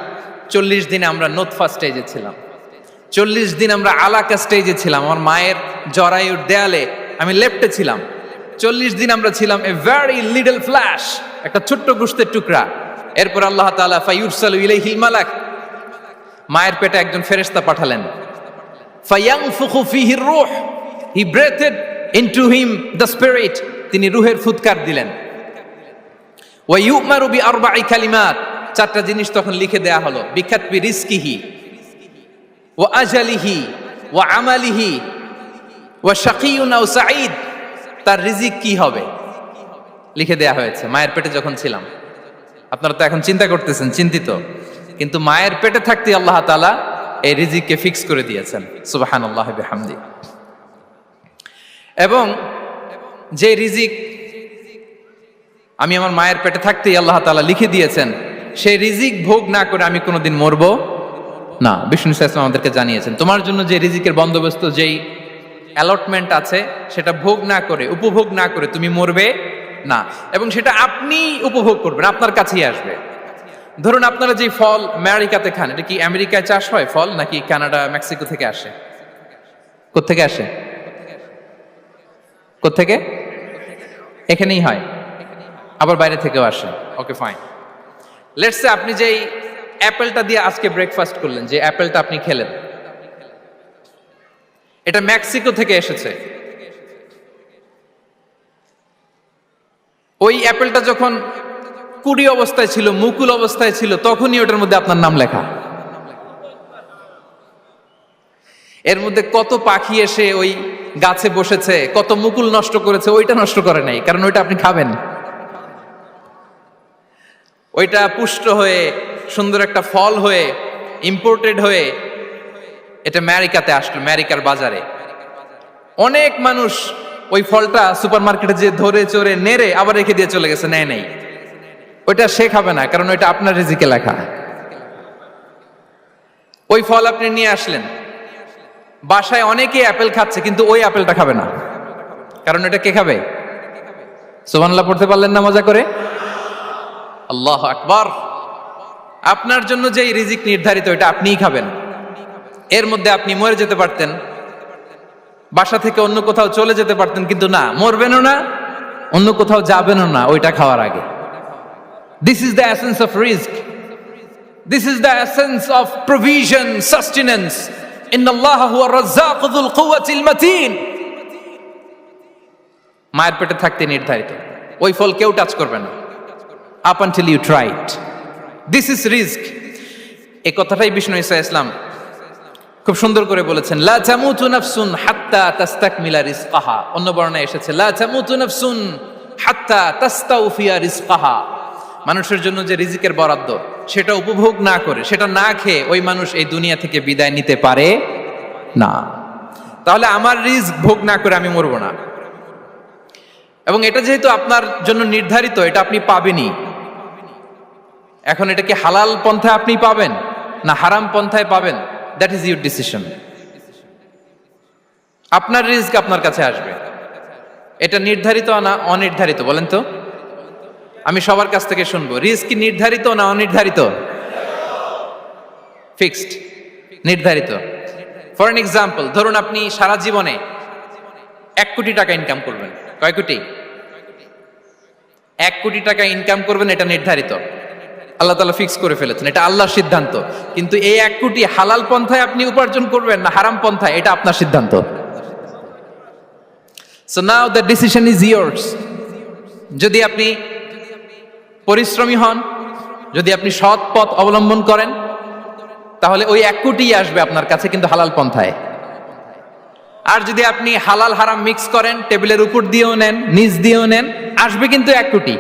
40 দিনে আমরা নুতফা স্টেজে ছিলাম, 40 দিন আমরা আলাকা স্টেজে ছিলাম। আমার মায়ের জরায়ুর দেয়ালে আমি লেপ্টে ছিলাম। 40 দিন আমরা ছিলাম এ ভেরি লিটল ফ্ল্যাশ, একটা ছোট্ট গোশতের টুকরা। এরপর আল্লাহ তাআলা ফায়ুরসালু ইলাইহিল মালাক, মায়ের পেটে একজন ফেরেশতা পাঠালেন। ফায়ানফুখু ফিহির রূহ, he breathed into him the spirit, তিনি রূহের ফুৎকার দিলেন। ওয়া ইউমারু বিআরবা'i কালিমাত, 4টা জিনিস তখন লিখে দেয়া হলো। বিকাতবি রিজকিহি ওয়া আজালিহি ওয়া আমালিহি ওয়া শাকিয়ুন আও সাঈদ, তার রিজিক কি হবে লিখে দেয়া হয়েছে মায়ের পেটে যখন ছিলাম। আপনারা তো এখন চিন্তা করতেছেন, চিন্তিত, কিন্তু মায়ের পেটে থাকতে আল্লাহ তাআলা এই রিজিককে ফিক্স করে দিয়েছেন। সুবহানাল্লাহ বিহামদি। এবং যে রিজিক আমি আমার মায়ের পেটে থাকতেই আল্লাহ তাআলা লিখে দিয়েছেন, সেই রিজিক ভোগ না করে আমি কোনোদিন মরবো না। বিষ্ণু ইসলাম আমাদেরকে জানিয়েছেন, তোমার জন্য যে রিজিকের বন্দোবস্ত, যেই অ্যালটমেন্ট আছে, সেটা ভোগ না করে, উপভোগ না করে তুমি মরবে না। এবং সেটা আপনি উপভোগ করবেন, আপনার কাছেই আসবে। ধরুন আপনারা যে ফল আমেরিকাতে খান, এটা কি আমেরিকায় চাষ হয় ফল, নাকি কানাডা, মেক্সিকো থেকে আসে? কোত্থেকে আসে? কোত্থেকে? এখানেই হয়, আবার বাইরে থেকেও আসে। Okay fine. লেটস সে আপনি যেই অ্যাপেলটা দিয়ে আজকে ব্রেকফাস্ট করলেন, যে অ্যাপেলটা আপনি খেলেন, এটা মেক্সিকো থেকে এসেছে। ওই অ্যাপেলটা যখন কুড়ি অবস্থায় ছিল, মুকুল অবস্থায় ছিল, তখনই ওটার মধ্যে আপনার নাম লেখা। এর মধ্যে কত পাখি এসে ওই গাছে বসেছে, কত মুকুল নষ্ট করেছে, ওইটা নষ্ট করে নাই, কারণ ওইটা আপনি খাবেন। ওইটা পুষ্ট হয়ে সুন্দর একটা ফল হয়ে ইম্পোর্টেড হয়ে এটা আমেরিকাতে আসলো, আমেরিকার বাজারে। অনেক মানুষ ওই ফলটা সুপার মার্কেটে যে ধরে চড়ে নেড়ে আবার রেখে দিয়ে চলে গেছে, নেয় নেই। ওইটা সে খাবে না, কারণ ওইটা আপনার রিজিকে লেখা। ওই ফল আপনি নিয়ে আসলেন, বাসায় অনেকেই অ্যাপেল খাচ্ছে, কিন্তু ওই অ্যাপেলটা খাবে না, কারণ এটা কে খাবে? সুবহানাল্লাহ পড়তে পারলেন না মজা করে? আল্লাহু আকবার। আপনার জন্য যে রিজিক নির্ধারিত, এটা আপনিই খাবেন। এর মধ্যে আপনি মরে যেতে পারতেন, বাসা থেকে অন্য কোথাও চলে যেতে পারতেন, কিন্তু না, মরবেনও না, অন্য কোথাও যাবেনও না ওইটা খাওয়ার আগে। This is the essence of risk, this is the essence of provision, sustenance. ইন্নাল্লাহা হুয়া রাজ্জাকু যুল কুওয়াতিল মাতিন। মায়ের পেটে থাকতে নির্ধারিত, ওই ফল কেউ টাচ করবে না up until you try it. This is রিস্ক। এই কথাটাই বিষ্ণু ঈসা ইসলাম খুব সুন্দর করে বলেছেন, লা তামুতু নাফসুন হাত্তা তাস্তাকমিলা রিজকাহা। অন্য বর্ণনায় এসেছে লা তামুতু নাফসুন হাত্তা তাস্তাউফিয়া রিজকাহা। মানুষের জন্য যে রিজিকের বরাদ্দ, সেটা উপভোগ না করে, সেটা না খেয়ে ওই মানুষ এই দুনিয়া থেকে বিদায় নিতে পারে না। তাহলে আমার রিস্ক ভোগ না করে আমি মরবো না। এবং এটা যেহেতু আপনার জন্য নির্ধারিত, এটা আপনি পাবেনই। এখন এটা কি হালাল পন্থায় আপনি পাবেন না হারাম পন্থায় পাবেন, দ্যাট ইজ ইউর ডিসিশন। আপনার রিস্ক আপনার কাছে আসবে। এটা নির্ধারিত না অনির্ধারিত বলেন তো? আমি সবার কাছ থেকে শুনবো, রিস্ক কি নির্ধারিত না অনির্ধারিত? ফিক্সড, নির্ধারিত। ফর এন এক্সাম্পল, ধরুন আপনি সারা জীবনে 1 কোটি টাকা ইনকাম করবেন। কয় কোটি? 1 কোটি টাকা ইনকাম করবেন, এটা নির্ধারিত, আল্লাহ তাআলা ফিক্স করে ফেলেছেন, এটা আল্লাহর সিদ্ধান্ত। কিন্তু এই 1 কোটি হালাল পন্থায় আপনি উপার্জন করবেন না হারাম পন্থায়, এটা আপনার সিদ্ধান্ত। So now the decision is years. যদি আপনি পরিশ্রমী হন, যদি আপনি সৎ পথ অবলম্বন করেন, তাহলে ওই 1 কোটি আসবে আপনার কাছে, কিন্তু হালাল পন্থায়। আর যদি আপনি হালাল হারাম মিক্স করেন, টেবিলের উপর দিয়েও নেন, নিচ দিয়েও নেন, আসবে কিন্তু 1 কোটি।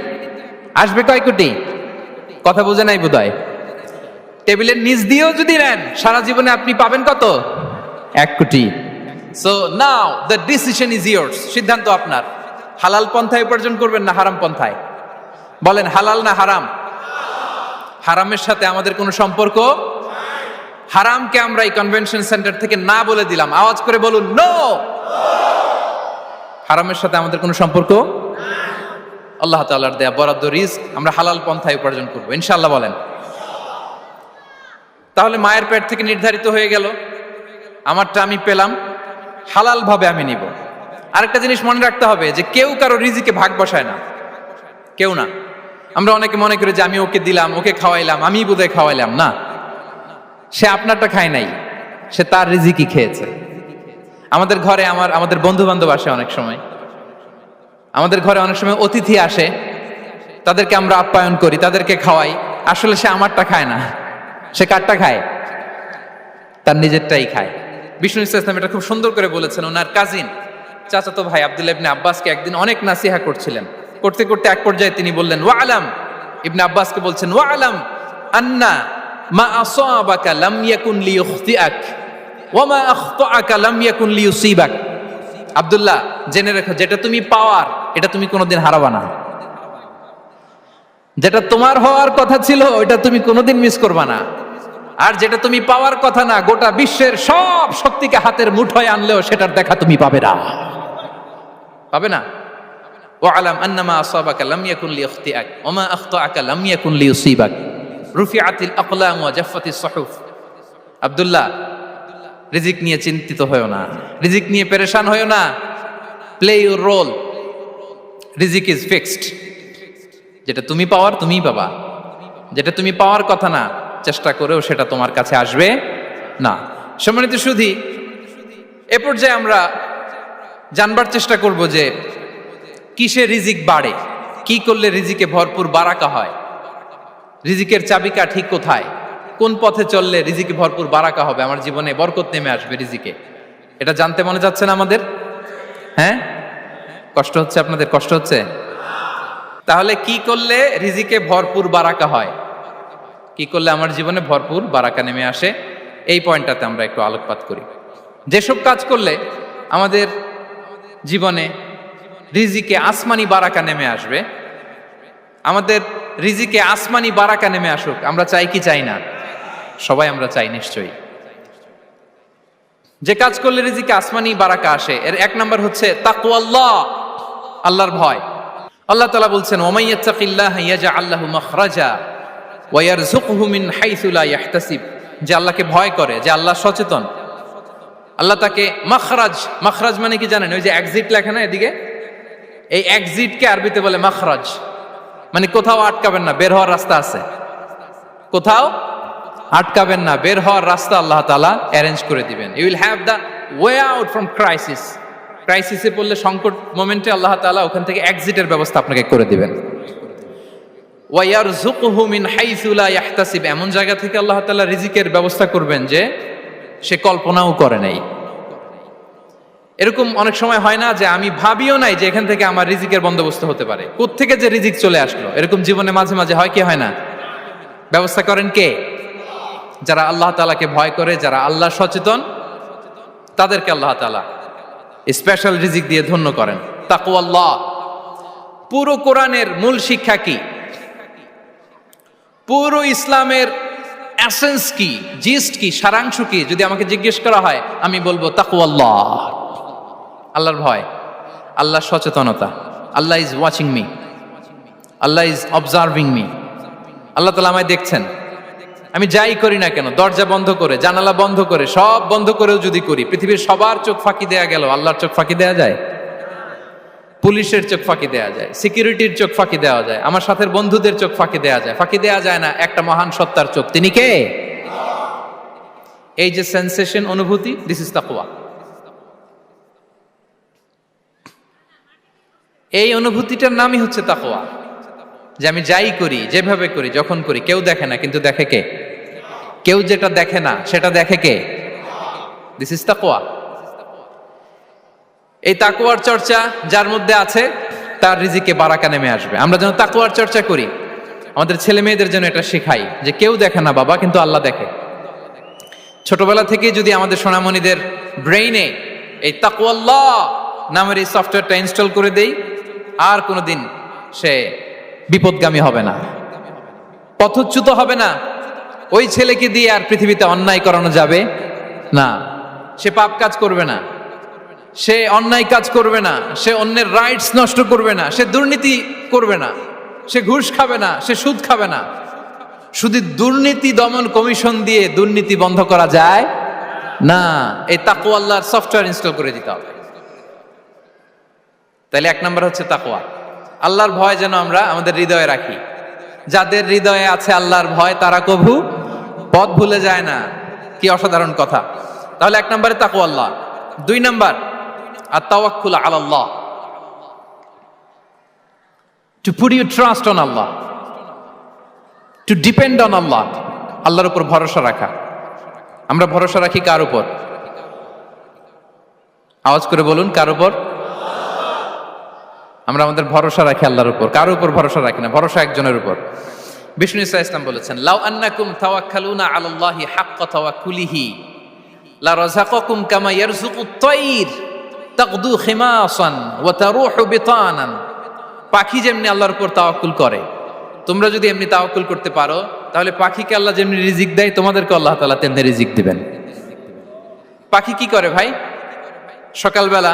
আসবে কয় কোটি? কথা বোঝে নাই বোধহয়। টেবিলের নিচ দিয়েও যদি নেন, সারা জীবনে আপনি পাবেন কত? 1 কোটি। So now the decision is years. সিদ্ধান্ত আপনার। হালাল পন্থায় উপার্জন করবেন না হারাম পন্থায়? বলেন হালাল না হারাম? হারামের সাথে আমাদের কোনো সম্পর্ক? হারামকে আমরা এই কনভেনশন সেন্টার থেকে না বলে দিলাম, আওয়াজ করে বলুন নো। হারামের সাথে আমাদের কোনো সম্পর্ক? আল্লাহ তাআলার দেয়া বরাদ্দ রিস্ক আমরা হালাল পন্থায় উপার্জন করব ইনশাআল্লাহ। বলেন। তাহলে মায়ের পেট থেকে নির্ধারিত হয়ে গেল, আমারটা আমি পেলাম, হালাল ভাবে আমি নিব। আরেকটা জিনিস মনে রাখতে হবে যে কেউ কারো রিজিকে ভাগ বসায় না, কেউ না। আমরা অনেকে মনে করি যে আমি ওকে দিলাম, ওকে খাওয়াইলাম, আমি বোধহয় খাওয়াইলাম। না, সে আপনারটা খায় নাই, সে তার রিজিকই খেয়েছে। আমাদের ঘরে আমাদের বন্ধু বান্ধব আসে অনেক সময়, আমাদের ঘরে অনেক সময় অতিথি আসে, তাদেরকে আমরা আপ্যায়ন করি, তাদেরকে খাওয়াই। আসলে সে আমারটা খায় না, সে কারটা খায়? তার নিজেরটাই খায়। বিষ্ণু ইসলাম এটা খুব সুন্দর করে বলেছেন। ওনার কাজিন চাচাতো ভাই আব্দুল্লাহ ইবনে আব্বাসকে একদিন অনেক নাসিহা করছিলেন। করতে করতে এক পর্যায়ে তিনি বললেন, ওয়া আলাম, ইবনে আব্বাসকে বলছেন, ওয়া আলাম আন্না মা আসাবাকা লাম ইয়াকুন লিইখতিআক ওয়া মা আখতাআকা লাম ইয়াকুন লিইউসিবাক। আব্দুল্লাহ, জেনে রেখো, যেটা তুমি পাওয়ার এটা তুমি কোনোদিন হারাবা না। যেটা তোমার হওয়ার কথা ছিল ওইটা তুমি কোনোদিন মিস করবা না। আর যেটা তুমি পাওয়ার কথা না, গোটা বিশ্বের সব শক্তিকে হাতের মুঠোয় আনলেও সেটার দেখা তুমি পাবে না, পাবে না। ওয়ালাম আন্নামা আসাবাকা লাম ইয়াকুন লিইখতিআক ওয়া মা আখতাআকা লাম ইয়াকুন লিইউসিবাক। রুফিআতিল আকলাম ওয়া জাফফাতিস সুহুফ। আব্দুল্লাহ, রিজিক নিয়ে চিন্তিত হয়ো না, রিজিক নিয়ে পেরেশান হয়ো না। প্লে ইউর রোল, রিজিক ইজ ফিক্সড। যেটা তুমি পাওয়ার তুমিই পাবা, যেটা তুমি পাওয়ার কথা না চেষ্টা করেও সেটা তোমার কাছে আসবে না। সম্মানিত সুধী, এ পর্যায়ে আমরা জানবার চেষ্টা করব যে কিসে রিজিক বাড়ে, কি করলে রিজিকে ভরপুর বারাকা হয়, রিজিকের চাবিকা ঠিক কোথায়, কোন পথে চললে রিজিকে ভরপুর বারাকা হবে, আমার জীবনে বরকত নেমে আসবে রিজিকে। এটা জানতে মনে যাচ্ছে না আমাদের? হ্যাঁ, কষ্ট হচ্ছে আপনাদের? কষ্ট হচ্ছে? তাহলে কি করলে রিজিকে ভরপুর বারাকা হয়, কি করলে আমার জীবনে ভরপুর বারাকা নেমে আসে, এই পয়েন্টটাতে আমরা একটু আলোকপাত করি। যেসব কাজ করলে আমাদের জীবনে রিজিকে আসমানি বারাকা নেমে আসবে, আমাদের রিজিকে আসমানি বারাকা নেমে আসুক, আমরা চাই কি চাই না? সবাই আমরা চাই নিশ্চয়ই। যে কাজ করলে রিজিকে আসমানি বারাকা আসে, এর এক নাম্বার হচ্ছে তাকওয়াল্লাহ, আল্লাহর ভয়। আল্লাহ তাআলা বলছেন, ওয়া ইয়াত্তাকিল্লাহা ইয়াজআল লাহু মাখরাজা ওয়া ইয়ারযুকহু মিন হাইসু লা ইয়াহতাসিব। যে আল্লাহকে ভয় করে, যে আল্লাহ সচেতন, আল্লাহ তাকে মাখরাজ, মাখরাজ মানে কি জানেন? ওই যে এক্সিট লেখা না এদিকে, এই এক্সিটকে আরবিতে বলে মাখরাজ, মানে কোথাও আটকাবেন না, বের হওয়ার রাস্তা আছে, কোথাও আটকাবেন না, বের হওয়ার রাস্তা আল্লাহ তাআলা অ্যারেঞ্জ করে দিবেন। You will have the way out from crisis. ক্রাইসিসে পড়লে, সংকট মোমেন্টে আল্লাহ তাআলা ওখান থেকে এক্সিটের ব্যবস্থা আপনাকে করে দিবেন। ওয়া ইয়ারযুকহু মিন হাইসু লা ইয়াহতাসিব, এমন জায়গা থেকে আল্লাহ তাআলা রিজিকের ব্যবস্থা করবেন যে সে কল্পনাও করে নাই। এরকম অনেক সময় হয় না যে আমি ভাবিও নাই যে এখান থেকে আমার রিজিকের বন্দোবস্ত হতে পারে, কোত্থেকে যে রিজিক চলে আসলো। এরকম জীবনে মাঝে মাঝে হয় কি হয় না? ব্যবস্থা করেন কে? যারা আল্লাহ তাআলাকে ভয় করে, যারা আল্লাহ সচেতন, তাদেরকে আল্লাহ তাআলা স্পেশাল রিজিক দিয়ে ধন্য করেন। তাকওয়াল্লাহ। পুরো কোরআনের মূল শিক্ষা কি? পুরো ইসলামের এসেন্স কি, জিস্ট কি, সারাংশ কি যদি আমাকে জিজ্ঞেস করা হয়, আমি বলবো তাকওয়াল্লাহ, আল্লাহর ভয়, আল্লাহর সচেতনতা। Allah is watching me, Allah is observing me. আল্লাহ তাআলা আমায় দেখছেন। আমি যাই করি না কেন, দরজা বন্ধ করে, জানালা বন্ধ করে, সব বন্ধ করেও যদি করি, পৃথিবীর সবার চোখ ফাঁকি দেয়া গেল, আল্লাহর চোখ ফাঁকি দেয়া যায়? পুলিশের চোখ ফাঁকি দেয়া যায়, সিকিউরিটির চোখ ফাঁকি দেওয়া যায়, আমার সাথে বন্ধুদের চোখ ফাঁকি দেয়া যায়, ফাঁকি দেয়া যায় না একটা মহান সত্তার চোখ। তিনি কে? এই যে সেন্সেশন, অনুভূতি, দিস ইজ তাকওয়া। এই অনুভূতিটার নামই হচ্ছে তাকওয়া। যে আমি যাই করি, যেভাবে করি, যখন করি, কেউ দেখে না, কিন্তু দেখে কে? কেউ যেটা দেখে না সেটা দেখে কে? দিস ইজ তাকওয়া। এই তাকওয়ার চর্চা যার মধ্যে আছে তার রিজিকে বারাকা নেমে আসবে। আমরা যেন তাকওয়ার চর্চা করি, আমাদের ছেলে মেয়েদের জন্য এটা শেখাই যে কেউ দেখে না বাবা, কিন্তু আল্লাহ দেখে। ছোটবেলা থেকে যদি আমাদের সোনামণিদের ব্রেইনে এই তাকওয়াল্লাহ নামের এই সফটওয়্যারটা ইনস্টল করে দেই, আর কোনোদিন সে বিপদগামী হবে না, পথচ্যুত হবে না। ওই ছেলেকে দিয়ে আর পৃথিবীতে অন্যায় করানো যাবে না, সে পাপ কাজ করবে না, সে অন্যায় কাজ করবে না, সে অন্যের রাইটস নষ্ট করবে না, সে দুর্নীতি করবে না, সে ঘুষ খাবে না, সে সুদ খাবে না। শুধু দুর্নীতি দমন কমিশন দিয়ে দুর্নীতি বন্ধ করা যায় না, এই তাকওয়া আল্লাহর সফটওয়্যার ইনস্টল করে দিতে হবে। তাহলে এক নাম্বার হচ্ছে তাকওয়া। আল্লাহর ভয় যেন আমরা আমাদের হৃদয়ে রাখি। যাদের হৃদয়ে আছে আল্লাহর ভয়, তারা কভু পথ ভুলে যায় না। কি অসাধারণ কথা! তাহলে এক নম্বরে তাকওয়া আল্লাহ। দুই number আত-তাওয়াক্কুল আলাল্লাহ, to put your trust on Allah, to depend on Allah, আল্লাহর উপর ভরসা রাখা। আমরা ভরসা রাখি কার উপর? আওয়াজ করে বলুন, কার উপর? আমরা আমাদের ভরসা রাখি আল্লাহর উপর, কার উপর ভরসা রাখি না, ভরসা একজনের উপর। বিষ্ণু ইসা ইসলাম বলেছেন, লাউ আন্নাকুম তাওয়াক্কালুনা আলাল্লাহি হাক্কা তাওয়াক্কুলিহি লা রাযাকাকুম কামা ইয়ারযুকুত তায়র তাগদু খিমাসান ওয়া তারুহু বিতানান। পাখি যেমনি আল্লাহর উপর তাওয়াক্কুল করে, তোমরা যদি এমনি তাওয়াক্কুল করতে পারো, তাহলে পাখিকে আল্লাহ যেমনি রিজিক দেয়, তোমাদেরকে আল্লাহ তাআলা তেমনি রিজিক দিবেন। পাখি কি করে ভাই? সকালবেলা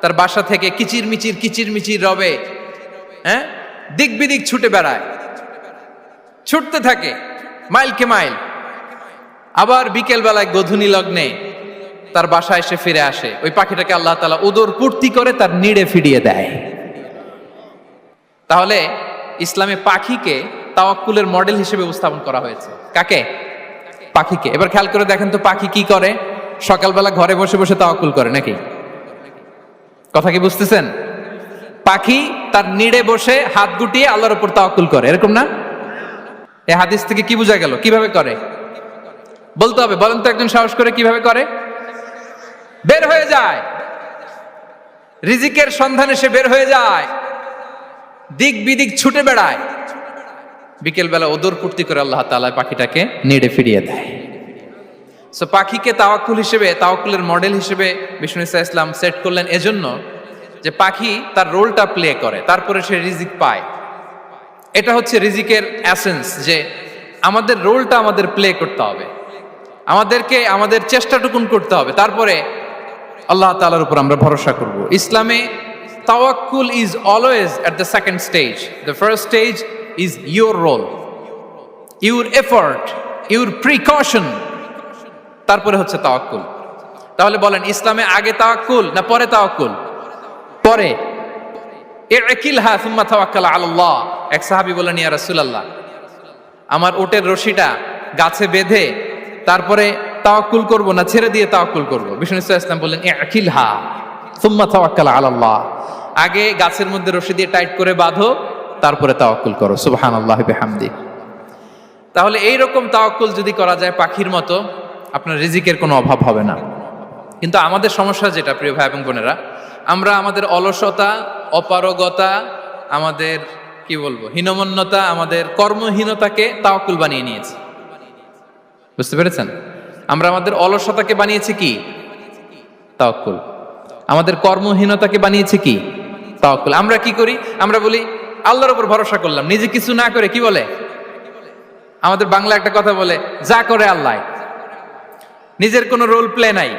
তার বাসা থেকে কিচির মিচির রবে, হ্যাঁ, দিক বিদিক ছুটে বেড়ায়, ছুটতে থাকে মাইলকে মাইল। আবার বিকেল বেলায় গোধূলি লগ্নে তার বাসায় এসে ফিরে আসে। ওই পাখিটাকে আল্লাহ তাআলা উদর পূর্তি করে তার নিড়ে ফিরিয়ে দেয়। তাহলে ইসলামে পাখিকে তাওয়াক্কুলের মডেল হিসেবে উপস্থাপন করা হয়েছে। কাকে? পাখিকে। এবার খেয়াল করে দেখেন তো, পাখি কি করে? সকালবেলা ঘরে বসে বসে তাওয়াক্কুল করে নাকি? কথা কি বুঝতেছেন? পাখি তার নিড়ে বসে হাত গুটিয়ে আল্লাহর উপর তাওয়াক্কুল করে, এরকম না? এই হাদিস থেকে কি বোঝা গেল? কিভাবে করে বলতে হবে, বলেন তো একজন সাহস করে, কিভাবে করে? বের হয়ে যায়, রিজিকের সন্ধানে সে বের হয়ে যায়, দিক বিদিক ছুটে বেড়ায়, বিকেল বেলা ওদর পূর্তি করে আল্লাহ তাআলা পাখিটাকে নিড়ে ফিরিয়ে দেয়। সো পাখিকে তাওয়াক্কুল হিসেবে, তাওয়াক্কুলের মডেল হিসেবে বিষ্ণু ইসা ইসলাম সেট করলেন এজন্য যে পাখি তার রোলটা প্লে করে, তারপরে সে রিজিক পায়। এটা হচ্ছে রিজিকের এসেন্স, যে আমাদের রোলটা আমাদের প্লে করতে হবে, আমাদেরকে আমাদের চেষ্টাটুকুন করতে হবে, তারপরে আল্লাহ তাআলার উপর আমরা ভরসা করব। ইসলামে তাওয়াক্কুল is always at the second stage. The first stage is your role, your effort, your precaution, তারপরে হচ্ছে তাওয়াক্কুল। তাহলে বলেন, ইসলামে আগে তাওয়াক্কুল না পরে তাওয়াক্কুল? পরে। ইকিলহা সুম্মা তাওয়াক্কাল আলাল্লাহ। এক সাহাবী বলেন, ইয়া রাসূলুল্লাহ, আমার ওটের রশিটা গাছে বেঁধে তারপরে তাওয়াক্কুল করব না ছেড়ে দিয়ে তাওয়াক্কুল করব? বিষ্ণু সাল্লাল্লাহু আলাইহি ওয়াসাল্লাম বললেন, ইকিলহা সুম্মা তাওয়াক্কাল আলাল্লাহ। আগে গাছের মধ্যে রশি দিয়ে টাইট করে বাঁধো, তারপরে তাওয়াক্কুল করো। সুবহানাল্লাহি বিহামদি। তাহলে এই রকম তাওয়াক্কুল যদি করা যায় পাখির মতো, আপনার রিজিকের কোনো অভাব হবে না। কিন্তু আমাদের সমস্যা যেটা, প্রিয় ভাই এবং বোনেরা, আমরা আমাদের অলসতা, অপারগতা, আমাদের কি বলবো, হীনমন্যতা, আমাদের কর্মহীনতাকে তাওয়াক্কুল বানিয়ে নিয়েছি। বুঝতে পেরেছেন? আমরা আমাদের অলসতাকে বানিয়েছি কি? তাওয়াক্কুল। আমাদের কর্মহীনতাকে বানিয়েছি কি? তাওয়াক্কুল। আমরা কি করি? আমরা বলি আল্লাহর উপর ভরসা করলাম, নিজে কিছু না করে। কি বলে? আমাদের বাংলা একটা কথা বলে, যা করে আল্লাহ। নিজের কোনো রোল প্লে নাই,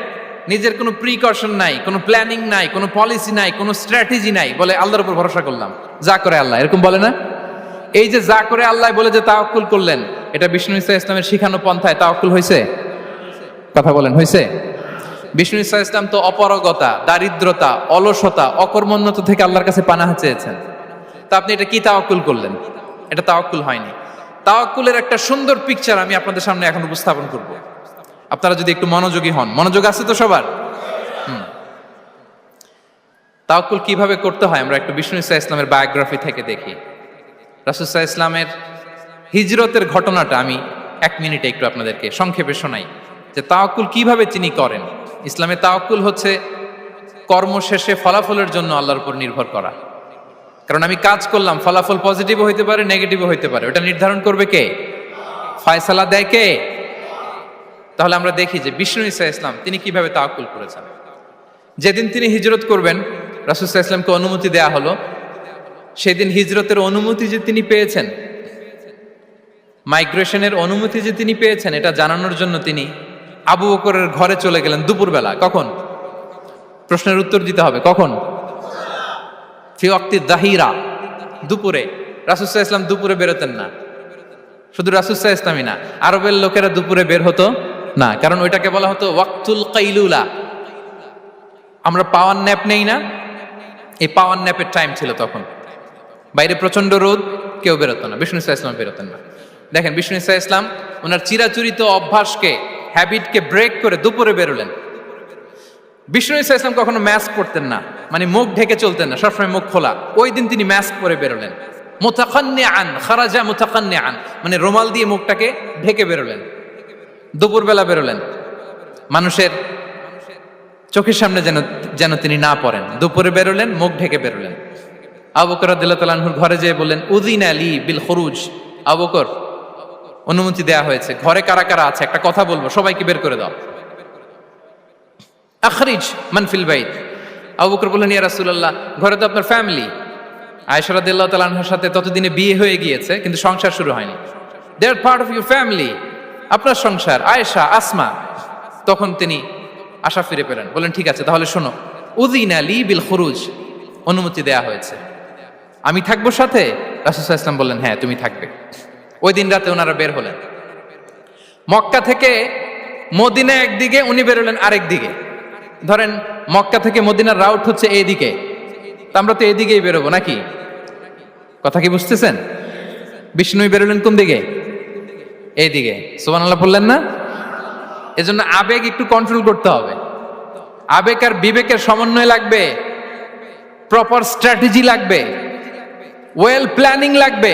নিজের কোনো প্রিকশন নাই, কোনো প্ল্যানিং নাই, কোনো পলিসি নাই, কোনো স্ট্র্যাটেজি নাই, বলে আল্লাহর উপর ভরসা করলাম, যা করে আল্লাহ। এরকম বলে না? এই যে যা করে আল্লাহ বলে যে তাওয়াক্কুল করলেন, এটা বিষ্ণু ইসা ইসলামের শিখানো পন্থায় তাওয়াক্কুল হয়েছে? কথা বলেন, হয়েছে? বিষ্ণু ইসা ইসলাম তো অপারগতা, দারিদ্রতা, অলসতা, অকর্মণ্যতা থেকে আল্লাহর কাছে পানাহ চেয়েছেন। তা আপনি এটা কি তাওয়াক্কুল করলেন? এটা তাওয়াক্কুল হয়নি। তাওয়াক্কুলের একটা সুন্দর পিকচার আমি আপনাদের সামনে এখন উপস্থাপন করব, আপনারা যদি একটু মনোযোগী হন। মনোযোগ আছে তো সবার? তাওয়াক্কুল কিভাবে করতে হয় আমরা একটু বিষ্ণু ইসা ইসলামের বায়োগ্রাফি থেকে দেখি। রাসূল সাল্লাল্লাহু আলাইহি ওয়াসাল্লামের হিজরতের ঘটনাটা আমি 1 মিনিটে একটু আপনাদেরকে সংক্ষেপে শোনাই, যে তাওয়াক্কুল কিভাবে তিনি করেন। ইসলামে তাওয়াক্কুল হচ্ছে কর্ম শেষে ফলাফলের জন্য আল্লাহর উপর নির্ভর করা। কারণ আমি কাজ করলাম, ফলাফল পজিটিভও হইতে পারে, নেগেটিভও হইতে পারে, ওটা নির্ধারণ করবে কে? ফয়সালা দেয় কে? তাহলে আমরা দেখি যে বিষ্ণু ইসা ইসলাম তিনি কিভাবে তাওয়াক্কুল করেছেন। যেদিন তিনি হিজরত করবেন, রাসূল সাল্লাল্লাহু আলাইহি ওয়াসাল্লামকে অনুমতি দেয়া হলো, সেদিন হিজরতের অনুমতি যে তিনি পেয়েছেন, মাইগ্রেশনের অনুমতি যে তিনি পেয়েছেন, এটা জানানোর জন্য তিনি আবু বকরের ঘরে চলে গেলেন দুপুরবেলা। কখন? প্রশ্নের উত্তর দিতে হবে, কখন? ফি ওয়াক্তি যাহিরা, দুপুরে। রাসূল সাল্লাল্লাহু আলাইহি ওয়াসাল্লাম দুপুরে বেরোতেন না। শুধু রাসূল সাল্লাল্লাহু আলাইহি ওয়াসাল্লামই না, আরবের লোকেরা দুপুরে বের হতো না, কারণ ওইটাকে বলা হতো ওয়াক্তুল কাইলুলা। আমরা পাওয়ার ন্যাপ নেই না, এই পাওয়ার ন্যাপের টাইম ছিল তখন। বাইরে প্রচন্ড রোদ, কেউ বেরোতো না, বিষ্ণু ইসা ইসলাম বেরোতেন না। দেখেন, বিষ্ণু ইসা ইসলাম ওনার চিরাচরিত অভ্যাসকে, হ্যাবিটকে ব্রেক করে দুপুরে বেরোলেন। বিষ্ণু ইসা ইসলাম কখনো মাস্ক পরতেন না, মানে মুখ ঢেকে চলতেন না, সবসময় মুখ খোলা। ওই দিন তিনি মাস্ক পরে বেরোলেন। মুতাকান্নিআন, খারাজা মুতাকান্নিআন, মানে রুমাল দিয়ে মুখটাকে ঢেকে বেরোলেন, দুপুরবেলা বেরোলেন, মানুষের চোখের সামনে যেন তিনি না পড়েন। দুপুরে বেরোলেন, মুখ ঢেকে বেরোলেন। আবু বকর রাদিয়াল্লাহু তাআলা আনহুর ঘরে যেয়ে বললেন, উযিনা লি বিল খুরুজ, আবু বকর অনুমতি দেয়া হয়েছে, ঘরে কারা কারা আছে একটা কথা বলবো, সবাইকে বের করে দাও। আখরিজ মান ফিল বাইত। আবু বকর বললেন, ইয়া রাসূলুল্লাহ, ঘরে তো আপনার ফ্যামিলি। আয়েশা রাদিয়াল্লাহু তাআলা আনহার সাথে ততদিনে বিয়ে হয়ে গিয়েছে, কিন্তু সংসার শুরু হয়নি। দে আর পার্ট অফ ইউর ফ্যামিলি, আপনার সংসার। আয়েশা, আসমা। তখন তিনি আশা ফিরে পেলেন, বললেন ঠিক আছে তাহলে শোনো, উযিনা লি বিল খুরুজ, অনুমতি দেয়া হয়েছে, আমি থাকবো সাথে? রাসূল সাল্লাল্লাহু আলাইহি ওয়াসাল্লাম বললেন, হ্যাঁ তুমি থাকবে। ওই দিন রাতে ওনারা বের হলেন মক্কা থেকে মদিনা একদিকে, উনি বের হলেন আরেক দিকে। ধরেন মক্কা থেকে মদিনার রাউট হচ্ছে এইদিকে, তা আমরা তো এইদিকেই বেরোবো নাকি? কথা কি বুঝতেছেন? বিষ্ণুই বেরোলেন কোন দিকে? এইদিকে। সুবহানাল্লাহ বললেন না? এজন্য আবেগ একটু কন্ট্রোল করতে হবে। আবেগ আর বিবেকের সমন্বয় লাগবে, প্রপার স্ট্র্যাটেজি লাগবে, ওয়েল প্ল্যানিং লাগবে,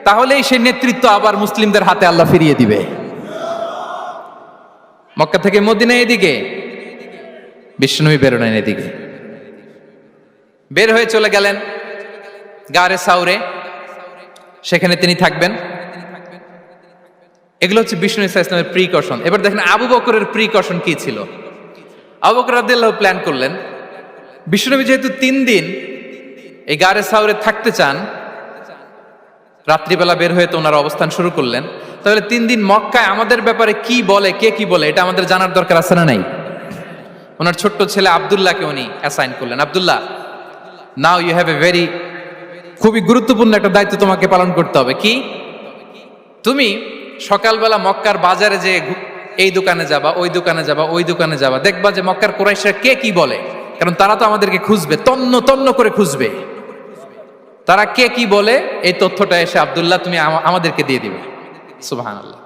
তাহলেই সেই নেতৃত্ব আবার মুসলিমদের হাতে আল্লাহ ফিরিয়ে দিবে। মক্কা থেকে মদিনা এদিকে, বিষ্ণুই বেরোলেন এদিকে। বের হয়ে চলে গেলেন গারে সাউরে, সেখানে তিনি থাকবেন। এগুলো হচ্ছে বিষ্ণু ইসলামের প্রিকশন। এবার দেখেন আবু বকরের প্রিকশন কি ছিল। আবু বকর রাদিয়াল্লাহু প্ল্যান করলেন, বিষ্ণুনবী যেহেতু 3 দিন এই গারে সাউরে থাকতে চান, রাত্রিবেলা বের হয়ে তো ওনার অবস্থান শুরু করলেন, তাহলে 3 দিন মক্কায় আমাদের ব্যাপারে কি বলে, কে কি বলে, এটা আমাদের জানার দরকার আছে না নাই? ওনার ছোট্ট ছেলে আব্দুল্লাহকে উনি অ্যাসাইন করলেন, Abdullah, now you have a very, খুবই গুরুত্বপূর্ণ একটা দায়িত্ব তোমাকে পালন করতে হবে। কি? তুমি সকালবেলা মক্কার বাজারে যে এই দোকানে যাবা, ওই দোকানে যাবা, ওই দোকানে যাবা, দেখবা যে মক্কার কুরাইশরা কে কি বলে, কারণ তারা তো আমাদেরকে খুঁজবে, তন্ন তন্ন করে খুঁজবে, তারা কে কি বলে এই তথ্যটা এসে আব্দুল্লাহ তুমি আমাদেরকে দিয়ে দিবে। সুবহানাল্লাহ।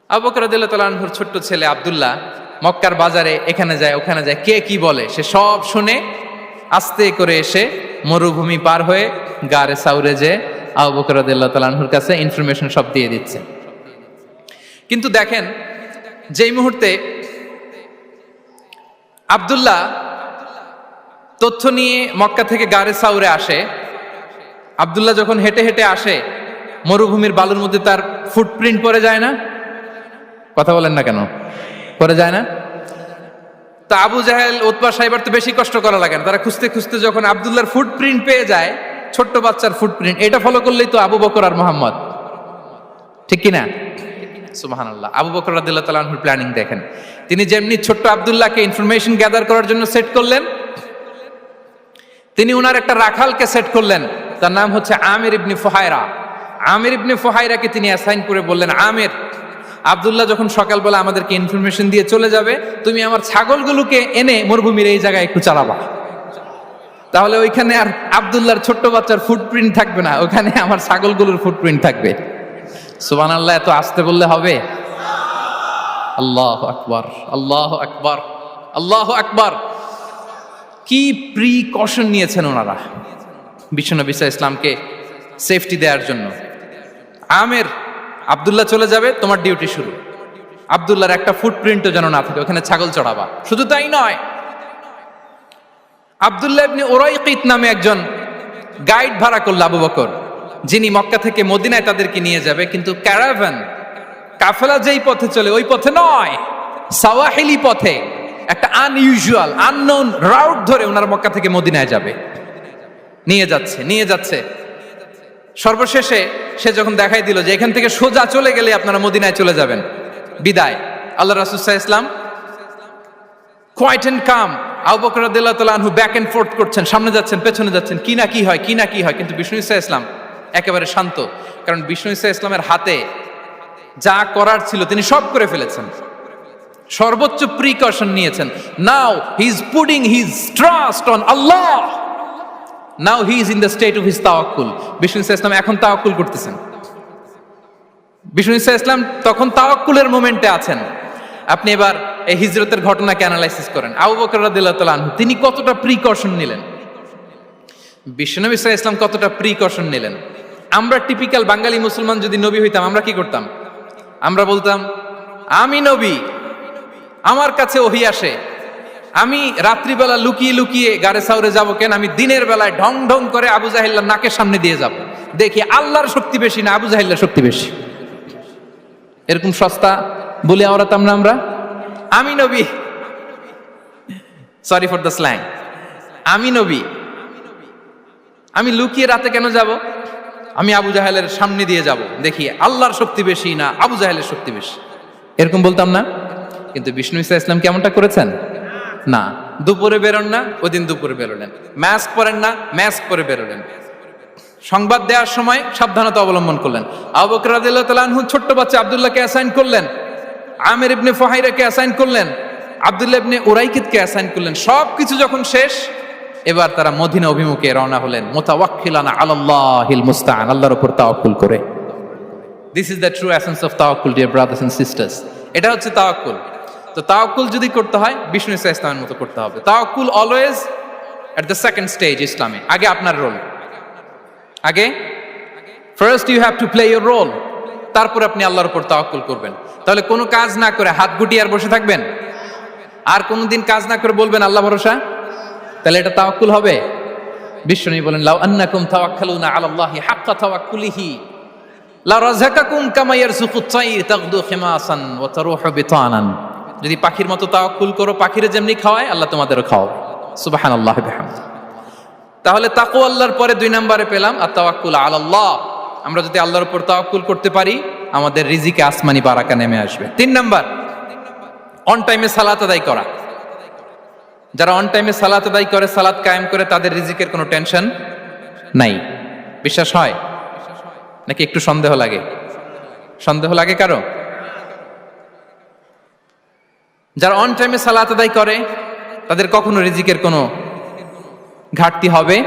আবু বকর রাদিয়াল্লাহু তাআলা আনহুর ছোট্ট ছেলে আব্দুল্লাহ মক্কার বাজারে এখানে যায় ওখানে যায়, কে কি বলে সে সব শুনে আস্তে করে এসে মরুভূমি পার হয়ে গারে সাউরে যে আবু বকর রাদিয়াল্লাহু তাআলা আনহুর কাছে ইনফরমেশন সব দিয়ে দিচ্ছে। কিন্তু দেখেন যেই মুহূর্তে আব্দুল্লাহ তথ্য নিয়ে মক্কা থেকে গারে সাউরে আসে, আব্দুল্লাহ যখন হেঁটে হেঁটে আসে, মরুভূমির বালুর মধ্যে তার ফুটপ্রিন্ট পড়ে যায় না? কথা বলেন না কেন? পড়ে যায় না? তা আবু জাহেল, উতবা সাইবার তো বেশি কষ্ট করা লাগে না, তারা খুঁজতে খুঁজতে যখন আব্দুল্লাহর ফুটপ্রিন্ট পেয়ে যায়, ছোট্ট বাচ্চার ফুটপ্রিন্ট, এটা ফলো করলেই তো আবু বকর আর মুহাম্মদ, ঠিক কিনা? সুবহানাল্লাহ। আবু বকর রাদিয়াল্লাহু তাআলা আনহুর প্ল্যানিং দেখেন, তিনি যেমনি ছোট্ট আব্দুল্লাহকে ইনফরমেশন গ্যাদার করার জন্য সেট করলেন, তিনি উনার একটা রাখালকে সেট করলেন, তার নাম হচ্ছে আমির ইবনে ফুহায়রা। আমির ইবনে ফুহায়রাকে তিনি অ্যাসাইন করে বললেন, আমির, আব্দুল্লাহ যখন সকালবেলা আমাদেরকে ইনফরমেশন দিয়ে চলে যাবে, তুমি আমার ছাগলগুলোকে এনে মরুভূমির এই জায়গায় একটু চালাবা, তাহলে ওইখানে আর আব্দুল্লাহর ছোট্ট বাচ্চার ফুটপ্রিন্ট থাকবে না, ওখানে আমার ছাগলগুলোর ফুটপ্রিন্ট থাকবে। সুবহানাল্লাহ। এত আসতে বললে হবে? আল্লাহু আকবার, আল্লাহু আকবার, আল্লাহু আকবার। কি প্রিকশন নিয়েছেন ওনারা বিশ্বনবী সাল্লাল্লাহু আলাইহি ওয়াসাল্লামকে সেফটি দেওয়ার জন্য। আমির, আব্দুল্লাহ চলে যাবে, তোমার ডিউটি শুরু, আব্দুল্লাহর একটা ফুটপ্রিন্টও যেন না থাকে, ওখানে ছাগল চড়াবা। শুধু তাই নয়, আব্দুল্লাহ ইবনে উরাইকিত নামে একজন গাইড ভাড়া করল আবু বকর, যিনি মক্কা থেকে মদিনায় তাদেরকে নিয়ে যাবে, কিন্তু ক্যারাভান, কাফেলা যেই পথে চলে ওই পথে নয়, সাওয়াহিলি পথে, একটা আনইউজুয়াল আননোন রাউট ধরে ওনার মক্কা থেকে মদিনায় যাবে। নিয়ে যাচ্ছে সর্বশেষে সে যখন দেখাই দিল যে এখান থেকে সোজা চলে গেলে আপনারা মদিনায় চলে যাবেন, বিদায়। আল্লাহ রাসূল সাল্লাল্লাহু আলাইহি ওয়াসাল্লাম কোয়াইট এন্ড কাম, আবু বকর রাদিয়াল্লাহু তাআলা আনহু ব্যাক এন্ড ফোর্থ করছেন, সামনে যাচ্ছেন পেছনে যাচ্ছেন, কি না কি হয়, কিন্তু বিষ্ণু সাল্লাল্লাহু আলাইহি ওয়াসাল্লাম একেবারে শান্ত, কারণ বিষ্ণু সাল্লাল্লাহু আলাইহি ওয়াসাল্লামের হাতে যা করার ছিল তিনি সব করে ফেলেছেন, সর্বোচ্চ প্রিকশন নিয়েছেন। Now he is putting his trust on Allah, now he is in the state of his তাওয়াক্কুল। বিষ্ণু সাল্লাল্লাহু আলাইহি ওয়াসাল্লাম এখন তাওয়াক্কুল করতেছেন, বিষ্ণু সাল্লাল্লাহু আলাইহি ওয়াসাল্লাম তখন তাওয়াক্কুলের মোমেন্টে আছেন। আপনি এবার এই হিজরতের ঘটনাকে অ্যানালাইসিস করেন, আবু বকর রাদিয়াল্লাহু তাআলা আনহু তিনি কতটা প্রিকশন নিলেন, বিশ্বনবী সাল্লাল্লাহু আলাইহি ওয়াসাল্লাম কতটা প্রিকশন নিলেন। আমরা টিপিক্যাল বাঙালি মুসলমান যদি নবী হইতাম, আমরা কি করতাম? আমরা বলতাম, আমি নবী, আমার কাছে ওহী আসে, আমি রাত্রিবেলা লুকিয়ে লুকিয়ে গাড়ে সাউরে যাবো কেন? আমি দিনের বেলায় ঢং ঢং করে আবু জাহিল্লার নাকের সামনে দিয়ে যাব, দেখি আল্লাহর শক্তি বেশি না আবু জাহিল্লার শক্তি বেশি। এরকম সস্তা বলে আওড়াতাম না আমরা? আমি নবী, সরি ফর দ্য স্ল্যাং, আমি নবী, আমি লুকিয়ে রাতে কেন যাব? আমি আবু জাহেলের সামনে দিয়ে যাব, দেখি আল্লাহর শক্তি বেশি না আবু জাহেলের শক্তি বেশি। এরকম বলতাম না? কিন্তু বিষ্ণু ঈসা ইসলাম কেমনটা করেছেন? না, দুপুরে বেরোন না, ওই দিন দুপুরে বেরোলেন। মাস্ক পরেন না, মাস্ক পরে বেরোলেন। সংবাদ দেওয়ার সময় সাবধানতা অবলম্বন করলেন। আবু বকর রাদিয়াল্লাহু তাআলা আনহু ছোট্ট বাচ্চা আব্দুল্লাহকে অ্যাসাইন করলেন, আমির ইবনে ফুহাইরাকে অ্যাসাইন করলেন, আব্দুল্লাহ ইবনে উরাইকিতকে অ্যাসাইন করলেন। সবকিছু যখন শেষ, এবার তারা মদিনা অভিমুখে রওনা হলেন, মুতাওয়াক্কিলানা আলাল্লাহিল মুস্তাআন, আল্লাহর উপর তাওয়াক্কুল করে। This is the true essence of তাওয়াক্কুল, ডিয়ার ব্রাদার্স এন্ড সিস্টার্স। এটা হচ্ছে তাওয়াক্কুল। তো তাওয়াক্কুল যদি করতে হয় বিষ্ণু ঈসা ইসলামের মতো করতে হবে। তাওয়াক্কুল always at the second stage ইসলামে। আগে আপনার রোল, আগে first you have to play your role, তারপর আপনি আল্লাহর উপর তাওয়াক্কুল করবেন। তাহলে কোনো কাজ না করে হাত গুটিয়ে আর বসে থাকবেন, আর কোনোদিন কাজ না করে বলবেন আল্লাহ ভরসা, তাহলে এটা তাওয়াক্কুল হবে? বিশ্বনবী বলেন, লাউ আন্নাকুম তাওয়াক্কালুনা আলাল্লাহি হাক্কা তাওয়াক্কুলিহি লা রাযাকাকুম কামা ইয়ারযুকুত তায়র তাগদু খিমাসান ওয়া তারুহু বিতানান। যদি পাখির মতো তাওয়াক্কুল করো, পাখিরে যেমনি খাওয়ায় আল্লাহ তোমাদেরও খাওয়াবে। সুবহানাল্লাহি ওয়া বিহামদিহি। তাহলে তাকওয়া আল্লাহর পরে 2 নম্বরে পেলাম আত-তাওয়াক্কুল আলাল্লাহ। আমরা যদি আল্লাহর উপর তাওয়াক্কুল করতে পারি, আমাদের রিজিকে আসমানি বারাকা নেমে আসবে। 3 নাম্বার, অন টাইমে সালাত আদায় করা। যারা অন টাইমে সালাত আদায় করে, সালাত কায়েম করে, তাদের রিজিকের কোনো টেনশন নাই। বিশ্বাস হয় নাকি একটু সন্দেহ লাগে? সন্দেহ লাগে কারো? যারা অন টাইমে সালাত আদায় করে তাদের কখনো রিজিকের কোনো ঘাটতি হবে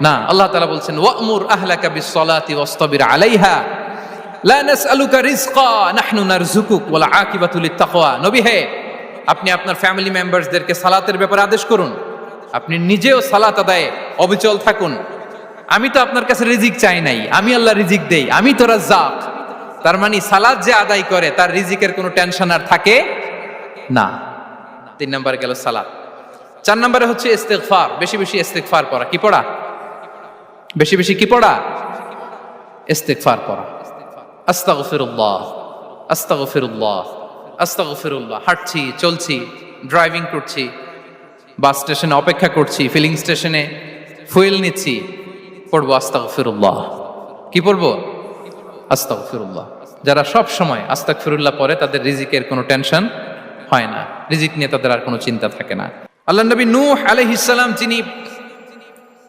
না। আল্লাহ তাআলা বলছেন, ওয়া'মুর আহলাকা বিস-সালাতি ওয়াসতাবির আলাইহা লা নাসআলুকা রিজকা নাহনু নারযুকুক ওয়াল আকিবাতু লিত-তাকওয়া। নবী হে, আপনি আপনার ফ্যামিলি মেম্বারসদেরকে সালাতের ব্যাপারে আদেশ করুন, আপনি নিজেও সালাত আদায়ে অবিচল থাকুন। আমি তো আপনার কাছে রিজিক চাই নাই, আমি আল্লাহ রিজিক দেই, আমি তো রাজ্জাক। তার মানে সালাত যে আদায় করে তার রিজিকের কোনো টেনশন আর থাকে না। 3 নম্বরে গেল সালাত। 4 নম্বরে হচ্ছে ইস্তিগফার, বেশি বেশি ইস্তিগফার পড়া। কি পড়া? বেশি বেশি কি পড়া? ইস্তিগফার পড়া। আস্তাগফিরুল্লাহ, আস্তাগফিরুল্লাহ, আস্তাগফিরুল্লাহ। হাঁটছি, চলছি, ড্রাইভিং করছি, বাস স্টেশনে অপেক্ষা করছি, ফিলিং স্টেশনে ফুয়েল নিচ্ছি, পড়বো আস্তাগফিরুল্লাহ। কি পড়বো? আস্তাগফিরুল্লাহ। যারা সব সময় আস্তাগফিরুল্লাহ পড়ে তাদের রিজিকের কোনো টেনশন হয় না, রিজিক নিয়ে তাদের আর কোনো চিন্তা থাকে না। আল্লাহ নবী নূহ আলাইহিস সালাম, যিনি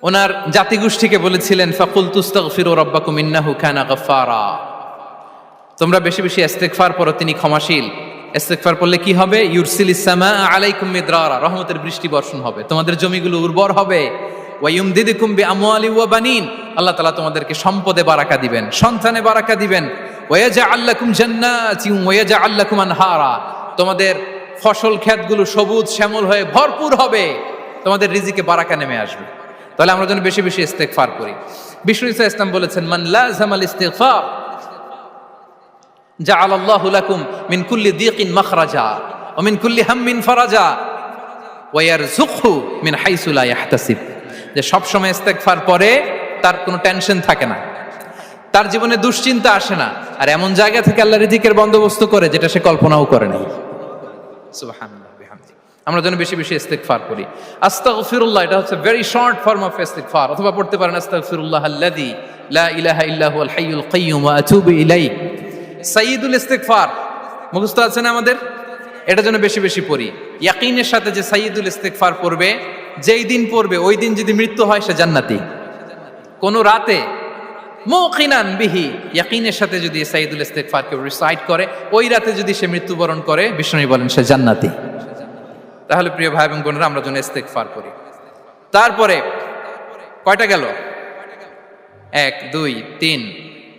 ওনার জাতিগোষ্ঠীকে বলেছিলেন, ফাকুলতু আস্তাগফিরু রাব্বাকুম ইন্নাহু কানা গাফফারা, তোমরা বেশি বেশি ইস্তিগফার পড়ো, তিনি ক্ষমাশীল। ইস্তিগফার পড়লে কি হবে? ইউরসিলিস সামা আলাইকুম মিদরারা, রহমতের বৃষ্টি বর্ষণ হবে, তোমাদের জমিগুলো উর্বর হবে। ওয়া ইউমদিদুকুম বিআমওয়ালি ওয়া বানিন, আল্লাহ তাআলা তোমাদেরকে সম্পদে বারাকা দিবেন, সন্তানে বারাকা দিবেন। ওয়া ইয়াজআল লাকুম জান্নাতিন ওয়া ইয়াজআল লাকুম আনহারা, তোমাদের ফসল ক্ষেতগুলো সবুজ শ্যামল হয়ে ভরপুর হবে, তোমাদের রিজিকে বারাকা নেমে আসবে। তাহলে আমরা যেন বেশি বেশি ইস্তিগফার করি। বিষ্ণু ঈসা ইসলাম বলেছেন, মান লাযামাল ইস্তিগফার জাআলাল্লাহু লাকুম মিন কুল্লি দিকিন মাখরাজা ওয়া মিন কুল্লি হাম্মিন ফারাজা ওয়া ইয়ারযুকহু মিন হাইসু লা ইয়াহতাসিব। যে সব সময় ইস্তিগফার পরে তার কোনো টেনশন থাকে না, তার জীবনে দুশ্চিন্তা আসে না, আর এমন জায়গা থেকে আল্লাহ রিজিকের বন্দোবস্ত করে যেটা সে কল্পনাও করে নাই। সুবহানাল্লাহ বিহামদি। আমরা যেন বেশি বেশি ইস্তিগফার করি। আস্তাগফিরুল্লাহ, এটা হচ্ছে ভেরি শর্ট ফর্ম অফ ইস্তিগফার। অথবা পড়তে পারেন আস্তাগফিরুল্লাহ আল্লাযী লা ইলাহা ইল্লা হুয়াল হাইয়ুল কাইয়্যুম ওয়া আতুবু ইলাইহি। সাইয়্যিদুল ইস্তিগফার মুখস্থ আছে না আমাদের? এটা যেন বেশি বেশি পড়ি। ইয়াকিনের সাথে যে সাইয়্যিদুল ইস্তিগফার পড়বে, যেই দিন পড়বে ওই দিন যদি মৃত্যু হয় সে জান্নাতি। কোন রাতে মুকিনান বিহি, ইয়াকিনের সাথে যদি সাইয়্যিদুল ইস্তিগফার কেউ রিসাইট করে, ওই রাতে যদি সে মৃত্যুবরণ করে, বিষ্ণু বলেন সে জান্নাতি। তাহলে প্রিয় ভাই এবং বোনেরা, আমরা যেন ইস্তিগফার করি। তারপরে কয়টা গেল? 1 2 3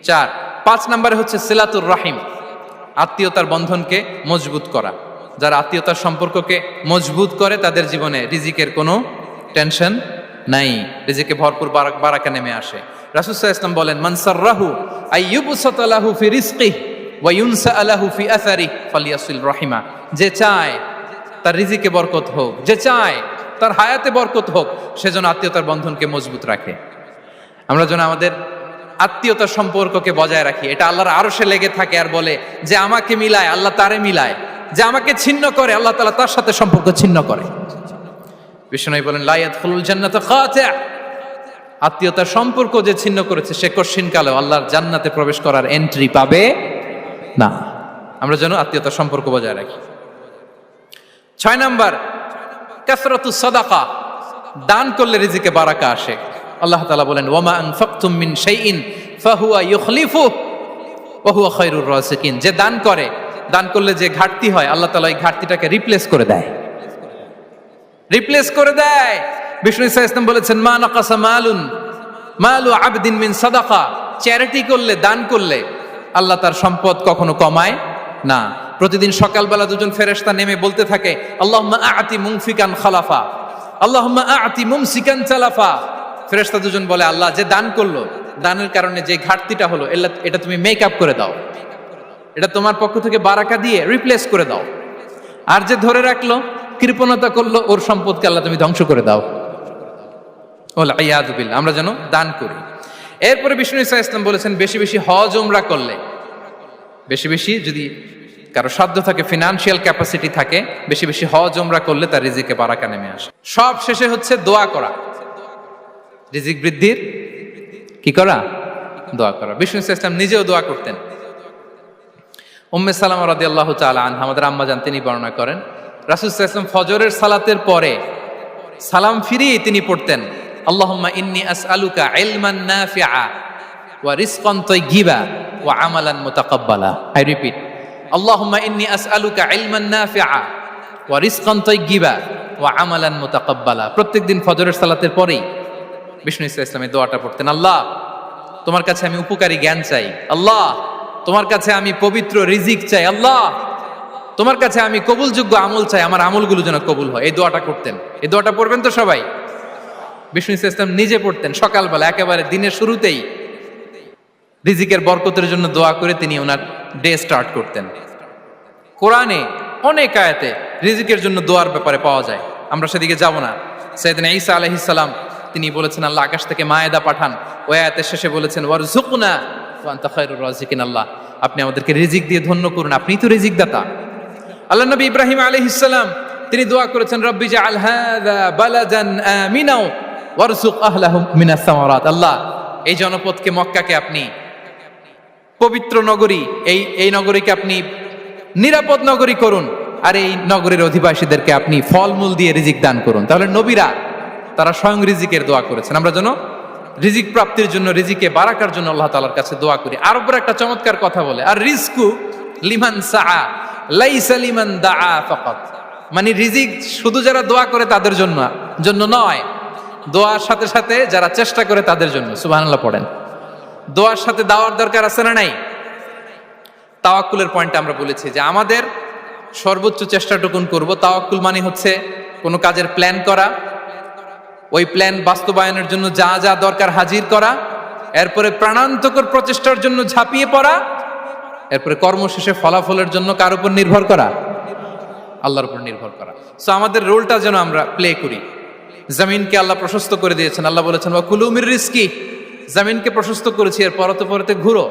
4 5 নম্বরে হচ্ছে সিলাতুর রাহিম, আত্মীয়তার বন্ধনকে মজবুত করা। যারা আত্মীয়তার সম্পর্ককে মজবুত করে তাদের জীবনে রিজিকের কোনো টেনশন নাই, রিজিকে ভরপুর বারাকা নেমে আসে। রাসূল সাল্লাল্লাহু আলাইহি ওয়াসাল্লাম বলেন, মান সাররাহু আইয়ুবসাতা লাহু ফি রিজকিহি ওয়া ইউনসা লাহু ফি আসারিহি ফালিয়াসিল রাহিমা। যে চায় তার রিজিকে বরকত হোক, যে চায় তার হায়াতে বরকত হোক, সেজন্য আত্মীয়তার বন্ধনকে মজবুত রাখে। আমরা যেন আমাদের আত্মীয়তার সম্পর্ককে বজায় রাখি। এটা আল্লাহর আরশে লেগে থাকে আর বলে যে আমাকে মিলায় আল্লাহ তারে মিলায়, যে আমাকে ছিন্ন করে আল্লাহ তাআলা তার সাথে সম্পর্ক ছিন্ন করে। বিষ্ণু বলেন লা ইয়াদখুলুল জান্নাতা খাতি', আত্মীয়তার সম্পর্ক যে ছিন্ন করেছে সে কশিনকালেও আল্লাহর জান্নাতে প্রবেশ করার এন্ট্রি পাবে না। আমরা যেন আত্মীয়তার সম্পর্ক বজায় রাখি। 6 নাম্বার, কাসরাতুস সাদাকা, দান করলে রিজিকে বারাকা আসে। আল্লাহ তাআলা বলেন ওয়ামা আনফাকতুম মিন শাইইন ফাহুয়া ইউখলিফুহু ওয়া হুয়া খায়রুর রাযিকিন, যে দান করে, দান করলে যে ঘাটতি হয় আল্লাহ তাআলা এই ঘাটতিটাকে রিপ্লেস করে দেয়, রিপ্লেস করে দেয়। বিষ্ণু ইসা ইসলাম বলেছেন মা নাকাসা মালু আবদিন মিন সাদাকা, চ্যারিটি করলে, দান করলে আল্লাহ তার সম্পদ কখনো কমায় না। প্রতিদিন সকালবেলা দুজন ফেরেশতা নেমে বলতে থাকে আল্লাহুম্মা আ'তি মুনফিকান খালাফা, আল্লাহুম্মা আ'তি মুমসিকান চালাফা। ফেরেশতা দুজন বলে আল্লাহ, যে দান করলো, দানের কারণে যে ঘাটতিটা হলো এটা তুমি মেক আপ করে দাও, এটা তোমার পক্ষ থেকে বারাকা দিয়ে রিপ্লেস করে দাও। আর যে ধরে রাখলো, কৃপণতা করলো, ওর সম্পদকে আল্লাহ তুমি ধ্বংস করে দাও। ওয়াল ইয়াযু বিল্লাহ। আমরা যেন দান করি। এরপরে বিষ্ণু ইসা ইসলাম বলেছেন বেশি বেশি হজ উমরা করলে, বেশি বেশি যদি কারো সাধ্য থাকে, ফিনান্সিয়াল ক্যাপাসিটি থাকে, বেশি বেশি হজ উমরা করলে তার রিজিকে বারাকা নেমে আসে। সব শেষে হচ্ছে দোয়া করা, রিজিক বৃদ্ধির কি করা? দোয়া করা। বিষ্ণু ইসা ইসলাম নিজেও দোয়া করতেন। উম্মে সালামা রাদিয়াল্লাহু তাআলা আনহা, আমাদের আম্মা জান, তিনি বর্ণনা করেন রাসূল সাল্লাল্লাহু আলাইহি ওয়াসাল্লাম ফজরের সালাতের পরে সালাম ফিরিয়ে তিনি পড়তেন আল্লাহুম্মা ইন্নী আসআলুকা ইলমান নাফিআ ওয়া রিজকান তাইয়্যিবা ওয়া আমালান মুতাকাব্বালা। আই রিপিট, আল্লাহুম্মা ইন্নী আসআলুকা ইলমান নাফিআ ওয়া রিজকান তাইয়্যিবা ওয়া আমালান মুতাকাব্বালা। প্রত্যেকদিন ফজরের সালাতের পরেই বিষ্ণু ইসলাম এই দোয়াটা পড়তেন। আল্লাহ, তোমার কাছে আমি উপকারী জ্ঞান চাই। আল্লাহ, তোমার কাছে আমি পবিত্র রিজিক চাই। আল্লাহ, তোমার কাছে আমি কবুলযোগ্য আমল চাই, আমার আমলগুলো যেন কবুল হয়। এই দোয়াটা করতেন। এই দোয়াটা পড়বেন তো সবাই। বিষ্ণু ইসলাম নিজে পড়তেন সকালবেলা, একেবারে দিনের শুরুতেই রিজিকের বরকতের জন্য দোয়া করে তিনি ওনার ডে স্টার্ট করতেন। কোরআনে অনেক আয়াতে রিজিকের জন্য দোয়ার ব্যাপারে পাওয়া যায়, আমরা সেদিকে যাব না। সাইয়েদনা ঈসা আলাইহিস সালাম তিনি বলেছেন আল্লাহ আকাশ থেকে মায়েদা পাঠান, ওই আয়াতের শেষে বলেছেন ওয়ারযুকনা ওয়া আনতা খায়রুর রাযিকিন, আল্লাহ আপনি আমাদেরকে রিজিক দিয়ে ধন্য করুন, আপনিই তো রিজিক দাতা। আল্লাহ নবী ইব্রাহিম আলাইহিস সালাম তিনি দোয়া করেছেন রব্বি জাআল হাযা বালাদান আমিনা ওয়ারযুক আহলাহু মিনাস সামারাত, আল্লাহ এই জনপদকে, মক্কাকে আপনি পবিত্র নগরী, এই নগরীকে আপনি নিরাপদ নগরী করুন, আর এই নগরীর অধিবাসীদেরকে আপনি ফলমূল দিয়ে রিজিক দান করুন। তাহলে নবীরা তারা স্বয়ং রিজিকের দোয়া করেছেন। আমরা যেন রিজিক প্রাপ্তির জন্য, রিজিকে বারাকার জন্য আল্লাহ তাআলার কাছে দোয়া করি। আর উপর একটা চমৎকার কথা বলে, আর রিজকু লিমান সাআ লাইসা লিমান দাআ ফাকাত, মানে রিজিক শুধু যারা দোয়া করে তাদের জন্য নয়, দোয়ার সাথে সাথে যারা চেষ্টা করে তাদের জন্য। সুবহানাল্লাহ পড়েন। দোয়ার সাথে দাওয়ার দরকার আছে না নাই? তাওয়াক্কুলের পয়েন্টটা আমরা বলেছি যে আমাদের সর্বোচ্চ চেষ্টাটুকুন করব। তাওয়াক্কুল মানে হচ্ছে কোনো কাজের প্ল্যান করা, ওই প্ল্যান বাস্তবায়নের জন্য যা যা দরকার হাজির করা, এরপরে প্রাণান্তকর প্রচেষ্টার জন্য ঝাঁপিয়ে পড়া, এরপরে কর্মশেষে ফলাফলের জন্য কার উপর নির্ভর করা? আল্লাহর উপর নির্ভর করা। সো আমাদের রোলটা যেন আমরা প্লে করি। জমিনকে আল্লাহ প্রশস্ত করে দিয়েছেন, আল্লাহ বলেছেন ওয়া কুলু মির রিজকি, জমিনকে প্রশস্ত করেছি, এর পরতে পরতে ঘুরো,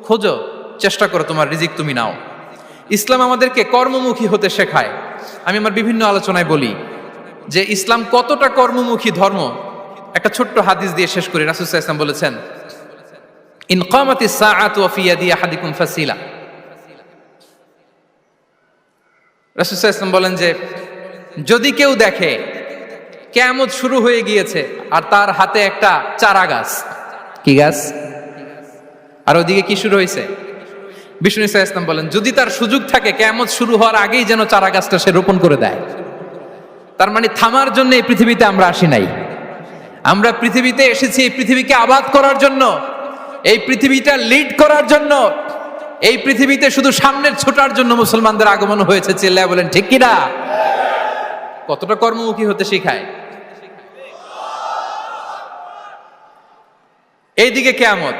খোঁজো, চেষ্টা করো তোমার রিজিক তুমি নাও। ইসলাম আমাদেরকে কর্মমুখী হতে শেখায়। আমি আমার বিভিন্ন আলোচনায় বলি যে ইসলাম কতটা কর্মমুখী ধর্ম। একটা ছোট্ট হাদিস দিয়ে শেষ করি। রাসূল সাল্লাল্লাহু আলাইহি ওয়াসাল্লাম বলেছেন ইন কামাতিস সাআতু ওয়া ফি ইয়াদি আহাদিকুম ফাসিলা। রাসূল সাল্লাল্লাহু আলাইহি ওয়াসাল্লাম বলেন যে যদি কেউ দেখে কিয়ামত শুরু হয়ে গিয়েছে আর তার হাতে একটা চারা গাছ, কি গাছ? আর ওদিকে কি শুরু হয়েছে? বিষ্ণু সাল্লাল্লাহু আলাইহি ওয়াসাল্লাম বলেন যদি তার সুযোগ থাকে কিয়ামত শুরু হওয়ার আগেই যেন চারা গাছটা সে রোপণ করে দেয়। তার মানে থামার জন্য এই পৃথিবীতে আমরা আসি নাই। আমরা পৃথিবীতে এসেছি এই পৃথিবীকে আবাদ করার জন্য, এই পৃথিবীটা লিড করার জন্য। এই পৃথিবীতে শুধু সামনের ছোটার জন্য মুসলমানদের আগমন হয়েছে। চিল্লায় বলেন ঠিক কিনা? কতটা কর্মমুখী হতে শেখায়। এইদিকে কিয়ামত,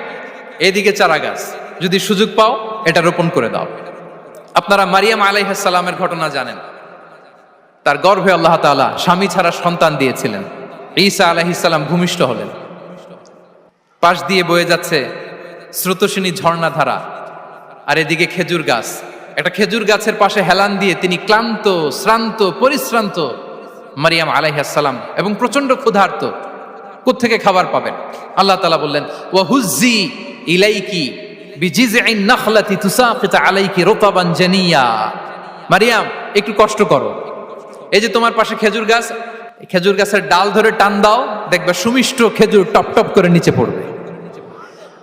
এইদিকে চারা গাছ, যদি সুযোগ পাও এটা রোপণ করে দাও। আপনারা মারিয়াম আলাইহিস সালামের ঘটনা জানেন। তার গর্ভে আল্লাহ তাআলা স্বামী ছাড়া সন্তান দিয়েছিলেন। ঈসা আলাইহিস সালাম ভূমিষ্ঠ হলেন। পাশ দিয়ে বয়ে যাচ্ছে স্রোতস্বিনী ঝর্ণাধারা, আর এদিকে খেজুর গাছ। একটা খেজুর গাছের পাশে হেলান দিয়ে তিনি ক্লান্ত, শ্রান্ত, পরিশ্রান্ত মারিয়াম আলাইহিস সালাম, এবং প্রচন্ড ক্ষুধার্ত। কোত্থেকে খাবার পাবেন? আল্লাহ তাআলা বললেন, ওয়া হুজ্জি ইলাইকি বিজিযইন নাখলাতি তুসাকিত আলাইকি রুতাবান জানিয়া। মারিয়াম, একটু কষ্ট করো, এই যে তোমার পাশে খেজুর গাছ, খেজুর গাছের ডাল ধরে টান দাও, দেখবে সুমিষ্ট খেজুর টপ টপ করে নিচে পড়বে।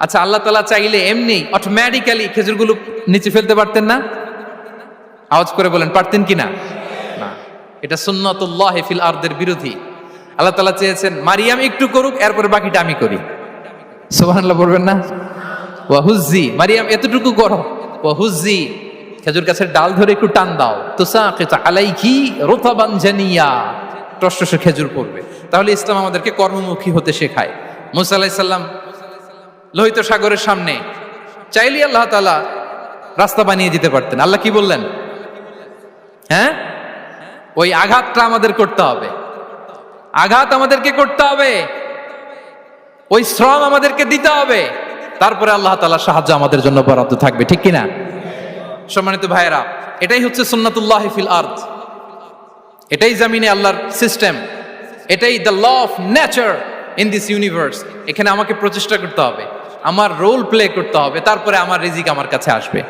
আচ্ছা, আল্লাহ তাআলা চাইলে এমনি অটোমেটিক্যালি খেজুরগুলো নিচে ফেলতে পারতেন না? আওয়াজ করে বলেন, পারতেন কি না? না, এটা সুন্নাতুল্লাহ ফিল আরদের বিরোধী। আল্লাহ তাআলা চেয়েছেন মারিয়াম একটু করুক, এরপরে বাকিটা আমি করি। সুবহানাল্লাহ বলবেন না? ওয়া হুজ্জি, মারিয়াম এতটুকু করো, ওয়া হুজ্জি, খেজুর গাছের ডাল ধরে একটু টান দাও, তুসাকিত আলাইকি রুতাবান জানিয়া, টসটসে খেজুর পড়বে। তাহলে ইসলাম আমাদেরকে কর্মমুখী হতে শেখায়। মুসা আলাইহিস সালাম লোহিত সাগরের সামনে চাইলে আল্লাহ তাআলা রাস্তা বানিয়ে দিতে পারতেন। আল্লাহ কি বললেন? হ্যাঁ, ওই আঘাতটা আমাদের করতে হবে, আঘাত আমাদেরকে করতে হবে, ওই শ্রম আমাদেরকে দিতে হবে, তারপরে আল্লাহ তাআলার সাহায্য আমাদের জন্য বরাদ্দ থাকবে। ঠিক কিনা? সম্মানিত ভাইয়েরা, এটাই হচ্ছে সুন্নাতুল্লাহ ফিল আরদ, এটাই জামিনে আল্লাহর সিস্টেম, এটাই the law of nature in this universe. এখানে আমাকে প্রচেষ্টা করতে হবে, আমার রোল প্লে করতে হবে, তারপরে আমার রিজিক আমার কাছে আসবে।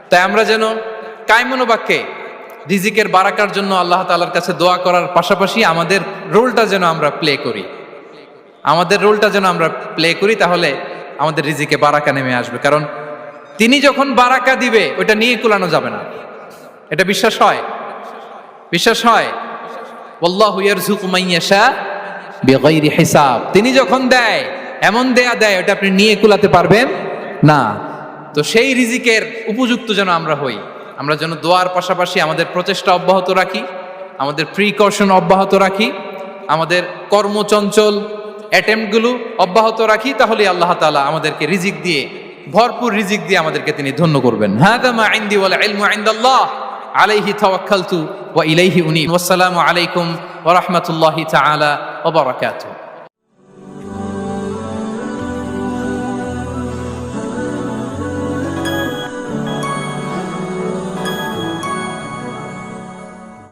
তাই আমরা যেন কায়মনোবাক্যে রিজিকের বারাকার জন্য আল্লাহ তাআলার কাছে দোয়া করার পাশাপাশি আমাদের রোলটা যেন আমরা প্লে করি, আমাদের রোলটা যেন আমরা প্লে করি, তাহলে আমাদের রিজিকে বারাকা নেমে আসবে। কারণ তিনি যখন বারাকা দিবে ওইটা নিয়ে কুলানো যাবে না। এটা বিশ্বাস হয়? বিশ্বাস হয়? ওয়াল্লাহু ইয়ারযুকু মান ইয়াশা বিগাইরি হিসাব। তিনি যখন দেয়, এমন দেয়া দেয় ওটা আপনি নিয়ে কুলাতে পারবেন না। তো সেই রিজিকের উপযুক্ত যেন আমরা হই, আমরা যেন দোয়ার পাশাপাশি আমাদের প্রচেষ্টা অব্যাহত রাখি, আমাদের প্রিকশন অব্যাহত রাখি, আমাদের কর্মচঞ্চল অ্যাটেম্পটগুলো অব্যাহত রাখি, তাহলে আল্লাহ তাআলা আমাদেরকে রিজিক দিয়ে, ভরপুর রিজিক দিয়ে আমাদেরকে তিনি ধন্য করবেন। হাযা মা ইনদি ওয়াল ইলমু ইনদাল্লাহ আলাইহি তাওয়াক্কালতু ওয়া ইলাইহি উনীব। ওয়াসসালামু আলাইকুম ওয়া রাহমাতুল্লাহি তাআলা ওয়া বারাকাতুহু।